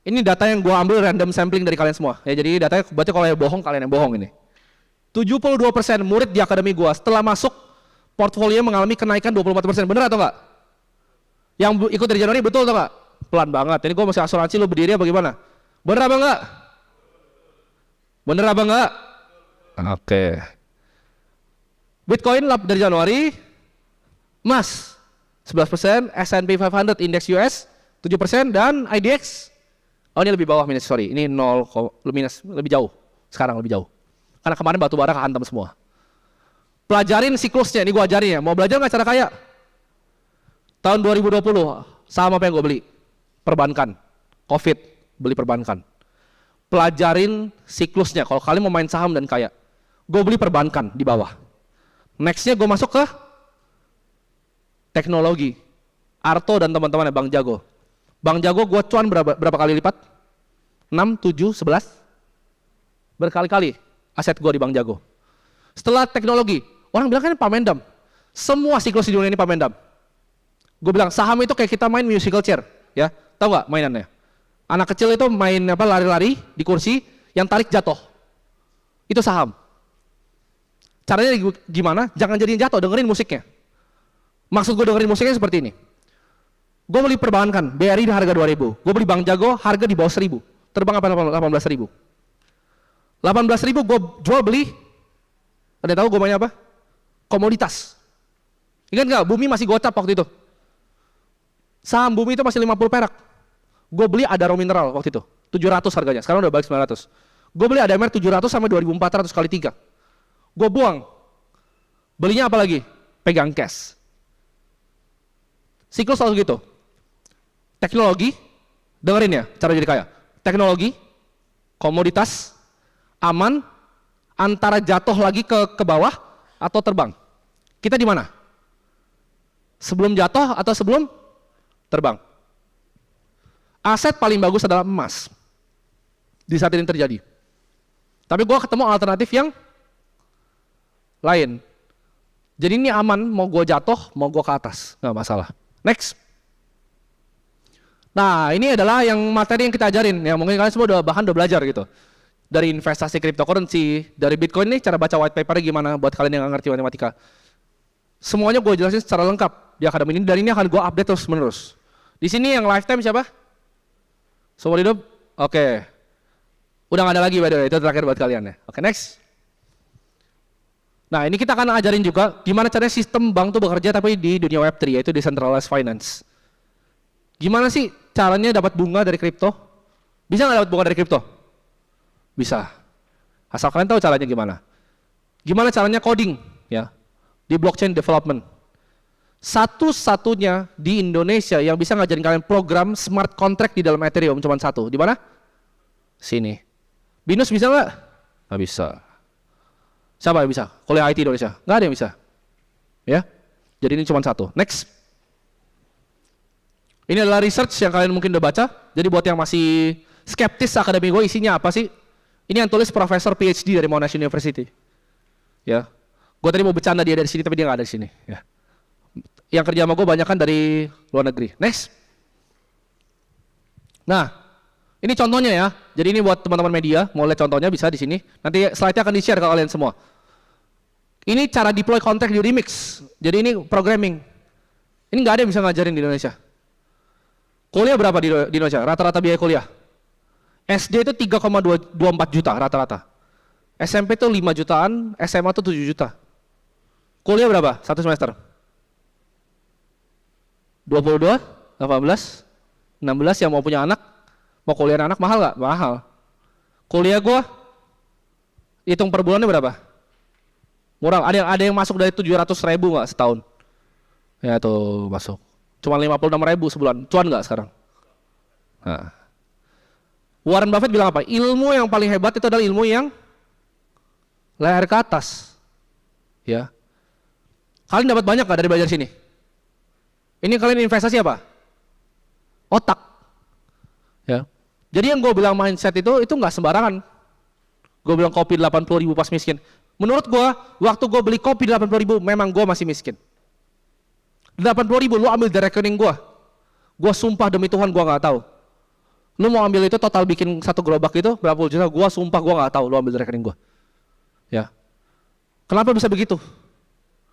Ini data yang gua ambil random sampling dari kalian semua. Ya jadi datanya berarti kalau yang bohong kalian yang bohong ini. 72% murid di akademi gua setelah masuk portfolio mengalami kenaikan 24%. Bener atau enggak? Yang ikut dari Januari betul atau enggak? Pelan banget. Ini gua masih asuransi lu berdiri apa gimana? Bener apa enggak? Bener apa enggak? Oke. Bitcoin dari Januari, emas 11%, S&P 500 Index US 7%, dan IDX, oh ini lebih bawah minus, sorry, ini 0 minus, lebih jauh, sekarang lebih jauh. Karena kemarin batu bara kehantam semua. Pelajarin siklusnya, ini gua ajarin ya, mau belajar nggak cara kaya? Tahun 2020, saham apa yang gue beli? Perbankan, COVID, beli perbankan. Pelajarin siklusnya, kalau kalian mau main saham dan kaya, gue beli perbankan di bawah. Nextnya gue masuk ke teknologi. Arto dan teman-temannya Bang Jago. Bang Jago gue cuan berapa kali lipat? 6, 7, 11? Berkali-kali aset gue di Bang Jago. Setelah teknologi, orang bilang kan pamendam. Semua siklus di dunia ini pamendam. Gue bilang saham itu kayak kita main musical chair, ya. Tahu nggak mainannya? Anak kecil itu main apa lari-lari di kursi, yang tarik jatuh. Itu saham. Caranya gimana? Jangan jadiin jatuh, dengerin musiknya. Maksud gue dengerin musiknya seperti ini. Gue beli perbankan, BRI di harga 2.000. Gue beli Bang Jago, harga di bawah 1.000. Terbang apa 18.000. 18.000 gue jual beli. Ada tahu gue mainnya apa? Komoditas. Ingat nggak? Bumi masih gocap waktu itu. Saham Bumi itu masih 50 perak. Gue beli Adaro Mineral waktu itu. 700 harganya, sekarang udah balik 900. Gue beli ADMR 700 sama 2.400 kali 3. Gue buang. Belinya apa lagi? Pegang cash. Siklus selalu gitu. Teknologi, dengerin ya cara jadi kaya. Teknologi, komoditas, aman, antara jatuh lagi ke bawah atau terbang. Kita di mana? Sebelum jatuh atau sebelum terbang? Aset paling bagus adalah emas. Di saat ini terjadi. Tapi gue ketemu alternatif yang lain. Jadi ini aman, mau gue jatuh, mau gue ke atas, nggak masalah. Next. Nah ini adalah yang materi yang kita ajarin, ya mungkin kalian semua udah belajar gitu. Dari investasi cryptocurrency, dari Bitcoin nih cara baca white paper gimana buat kalian yang nggak ngerti matematika. Semuanya gue jelasin secara lengkap di akademi ini, dan ini akan gue update terus menerus. Di sini yang lifetime siapa? Seumur hidup? Oke. Udah nggak ada lagi, by the way. Itu terakhir buat kalian ya. Oke, next. Nah, ini kita akan ajarin juga gimana caranya sistem bank tuh bekerja tapi di dunia Web3, yaitu decentralized finance. Gimana sih caranya dapat bunga dari kripto? Bisa nggak dapat bunga dari kripto? Bisa. Asal kalian tahu caranya gimana. Gimana caranya coding ya di blockchain development. Satu-satunya di Indonesia yang bisa ngajarin kalian program smart contract di dalam Ethereum cuma satu. Di mana? Sini. Binus bisa nggak? Nggak bisa. Siapa yang bisa? Kuliah IT Indonesia? Nggak ada yang bisa. Ya. Jadi ini cuma satu. Next. Ini adalah research yang kalian mungkin udah baca. Jadi buat yang masih skeptis akademi gue isinya apa sih? Ini yang tulis profesor PhD dari Monash University. Ya. Gue tadi mau bercanda dia dari sini tapi dia nggak ada di sini. Ya. Yang kerja sama gue banyak kan dari luar negeri. Next. Nah, ini contohnya ya. Jadi ini buat teman-teman media, mau lihat contohnya bisa di sini. Nanti slide-nya akan di-share ke kalian semua. Ini cara deploy contract di Remix. Jadi ini programming. Ini nggak ada yang bisa ngajarin di Indonesia. Kuliah berapa di Indonesia? Rata-rata biaya kuliah. SD itu 3,24 juta rata-rata. SMP itu 5 jutaan, SMA itu 7 juta. Kuliah berapa? Satu semester? 22, 18, 16 yang mau punya anak, mau kuliah anak mahal nggak? Mahal. Kuliah gua hitung per bulannya berapa? Murah. Ada yang masuk dari 700.000 nggak setahun? Ya tuh masuk. Cuma 56.000 sebulan. Cuan nggak sekarang? Nah. Warren Buffett bilang apa? Ilmu yang paling hebat itu adalah ilmu yang leher ke atas. Ya. Kalian dapat banyak nggak dari belajar sini? Ini kalian investasi apa? Otak. Ya. Jadi yang gue bilang mindset itu nggak sembarangan. Gue bilang kopi 80.000 pas miskin. Menurut gue, waktu gue beli kopi 80.000, memang gue masih miskin. 80.000 lu ambil dari rekening gue. Gue sumpah demi Tuhan gue nggak tahu. Lu mau ambil itu total bikin satu gerobak itu berapa puluh juta? Gue sumpah gue nggak tahu. Lu ambil dari rekening gue. Ya. Kenapa bisa begitu?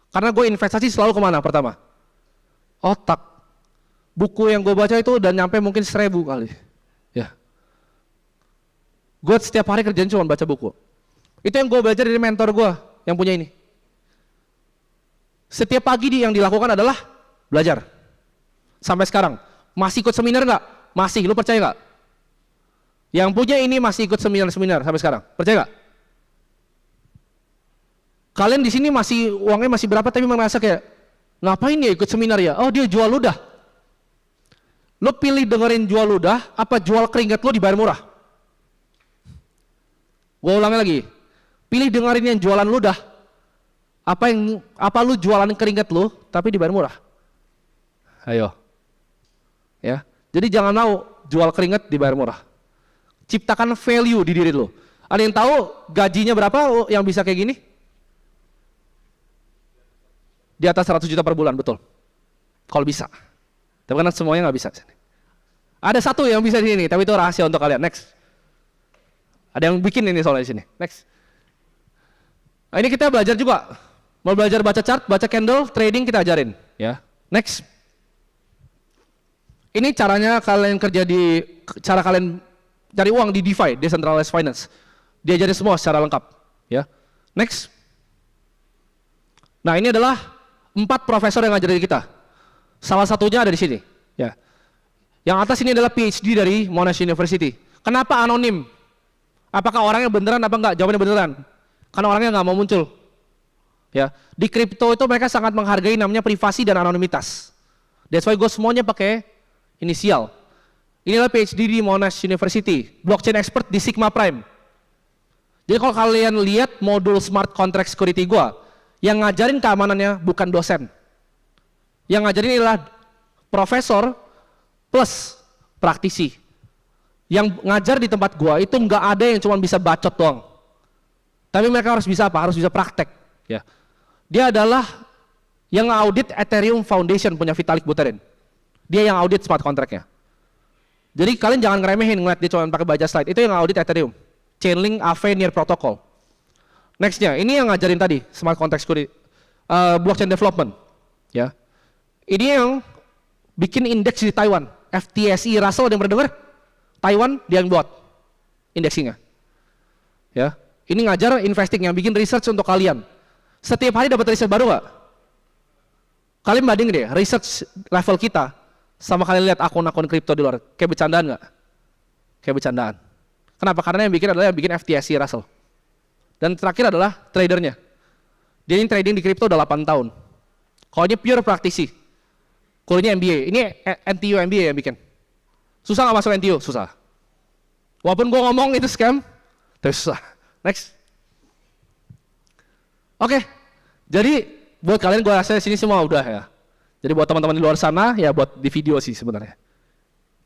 Karena gue investasi selalu kemana pertama? Otak. Buku yang gue baca itu udah nyampe mungkin 1.000 kali. Ya. Gue setiap hari kerjaan cuma baca buku. Itu yang gue belajar dari mentor gue yang punya ini. Setiap pagi yang dilakukan adalah belajar. Sampai sekarang. Masih ikut seminar nggak? Masih. Lu percaya nggak? Yang punya ini masih ikut seminar sampai sekarang. Percaya nggak? Kalian di sini masih uangnya masih berapa tapi merasa kayak ngapain dia ikut seminar ya? Oh dia jual ludah. Lu pilih dengerin jual ludah apa jual keringat lu dibayar murah? Gua ulangi lagi. Pilih dengerin yang jualan ludah. Apa lu jualan keringat lu tapi dibayar murah? Ayo. Ya. Jadi jangan mau jual keringat dibayar murah. Ciptakan value di diri lu. Ada yang tahu gajinya berapa yang bisa kayak gini? Di atas 100 juta per bulan, betul. Kalau bisa. Tapi kan semuanya nggak bisa. Ada satu yang bisa di sini, tapi itu rahasia untuk kalian. Next. Ada yang bikin ini soalnya di sini. Next. Nah, ini kita belajar juga. Mau belajar baca chart, baca candle, trading kita ajarin. Ya. Next. Ini caranya kalian kerja cara kalian cari uang di DeFi, Decentralized Finance. Diajarin semua secara lengkap. Ya. Next. Nah ini adalah 4 profesor yang ngajarin kita. Salah satunya ada di sini. Ya. Yang atas ini adalah PhD dari Monash University. Kenapa anonim? Apakah orangnya beneran apa enggak? Jawabannya beneran. Karena orangnya nggak mau muncul. Ya. Di kripto itu mereka sangat menghargai namanya privasi dan anonimitas. That's why gue semuanya pakai inisial. Inilah PhD di Monash University, blockchain expert di Sigma Prime. Jadi kalau kalian lihat modul smart contract security gue, yang ngajarin keamanannya bukan dosen. Yang ngajarin adalah profesor plus praktisi. Yang ngajar di tempat gua itu nggak ada yang cuma bisa bacot doang. Tapi mereka harus bisa apa? Harus bisa praktek. Ya. Dia adalah yang audit Ethereum Foundation punya Vitalik Buterin. Dia yang audit smart contract-nya. Jadi kalian jangan ngeremehin ngeliat dia cuma pakai baca slide. Itu yang audit Ethereum. Chainlink Aave Near Protocol. Nextnya, ini yang ngajarin tadi smart contract security, blockchain development. Ya, ini yang bikin indeks di Taiwan, FTSE Russell, ada yang pernah dengar? Taiwan dia yang buat indeksinya. Ya, ini ngajar investing, yang bikin research untuk kalian. Setiap hari dapat research baru nggak? Kalian banding deh research level kita sama kalian lihat akun-akun kripto di luar, kayak bercandaan nggak? Kayak bercandaan. Kenapa? Karena yang bikin adalah yang bikin FTSE Russell. Dan terakhir adalah tradernya. Dia ini trading di kripto udah 8 tahun. Kalau ini pure praktisi, kuliahnya MBA. Ini NTU MBA yang bikin. Susah nggak masuk NTU? Susah. Walaupun gue ngomong itu scam, tapi susah. Next. Oke, jadi buat kalian gue rasa sini semua udah ya. Jadi buat teman-teman di luar sana, ya buat di video sih sebenarnya.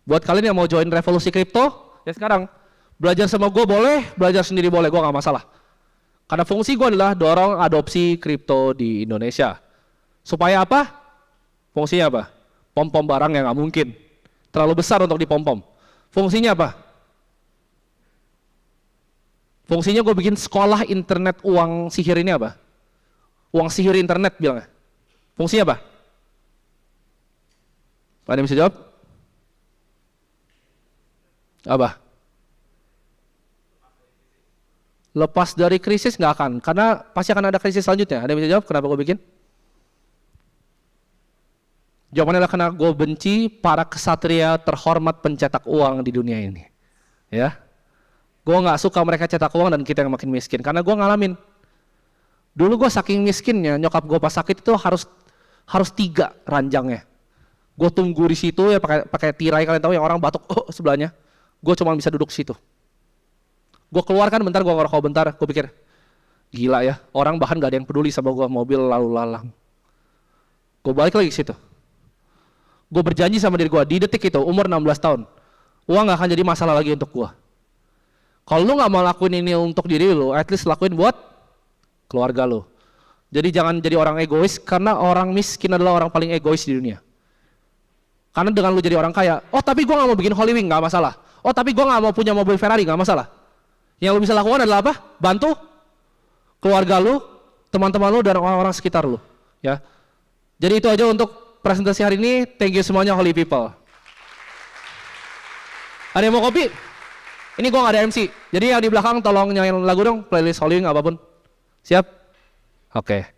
Buat kalian yang mau join revolusi kripto, ya sekarang belajar sama gue boleh, belajar sendiri boleh, gue nggak masalah. Karena fungsi gue adalah dorong adopsi kripto di Indonesia. Supaya apa? Fungsinya apa? Pom-pom barang yang nggak mungkin. Terlalu besar untuk dipom-pom. Fungsinya apa? Fungsinya gue bikin sekolah internet uang sihir ini apa? Uang sihir internet bilangnya. Fungsinya apa? Ada yang bisa jawab? Apa? Lepas dari krisis nggak akan, karena pasti akan ada krisis selanjutnya. Ada yang bisa jawab kenapa gue bikin? Jawabannya adalah karena gue benci para kesatria terhormat pencetak uang di dunia ini. Ya, gue nggak suka mereka cetak uang dan kita yang makin miskin. Karena gue ngalamin. Dulu gue saking miskinnya, nyokap gue pas sakit itu harus 3 ranjangnya. Gue tunggu di situ ya pakai tirai, kalian tahu yang orang batuk sebelahnya. Gue cuma bisa duduk situ. Gue keluar kan bentar, gue ngerokok bentar, gue pikir gila ya, orang bahkan gak ada yang peduli sama gue, mobil lalu lalang. Gue balik lagi ke situ. Gue berjanji sama diri gue, di detik itu, umur 16 tahun, uang gak akan jadi masalah lagi untuk gue. Kalau lu gak mau lakuin ini untuk diri lu, at least lakuin buat keluarga lu. Jadi jangan jadi orang egois, karena orang miskin adalah orang paling egois di dunia. Karena dengan lu jadi orang kaya, oh tapi gue gak mau bikin Holy Wing, gak masalah. Oh tapi gue gak mau punya mobil Ferrari, gak masalah. Yang lu bisa lakukan adalah apa? Bantu keluarga lu, teman-teman lu, dan orang-orang sekitar lu. Ya. Jadi itu aja untuk presentasi hari ini. Thank you semuanya, Holy People. Ada yang mau kopi? Ini gua nggak ada MC. Jadi yang di belakang tolong nyanyiin lagu dong, playlist Holy Wing apapun. Siap? Oke.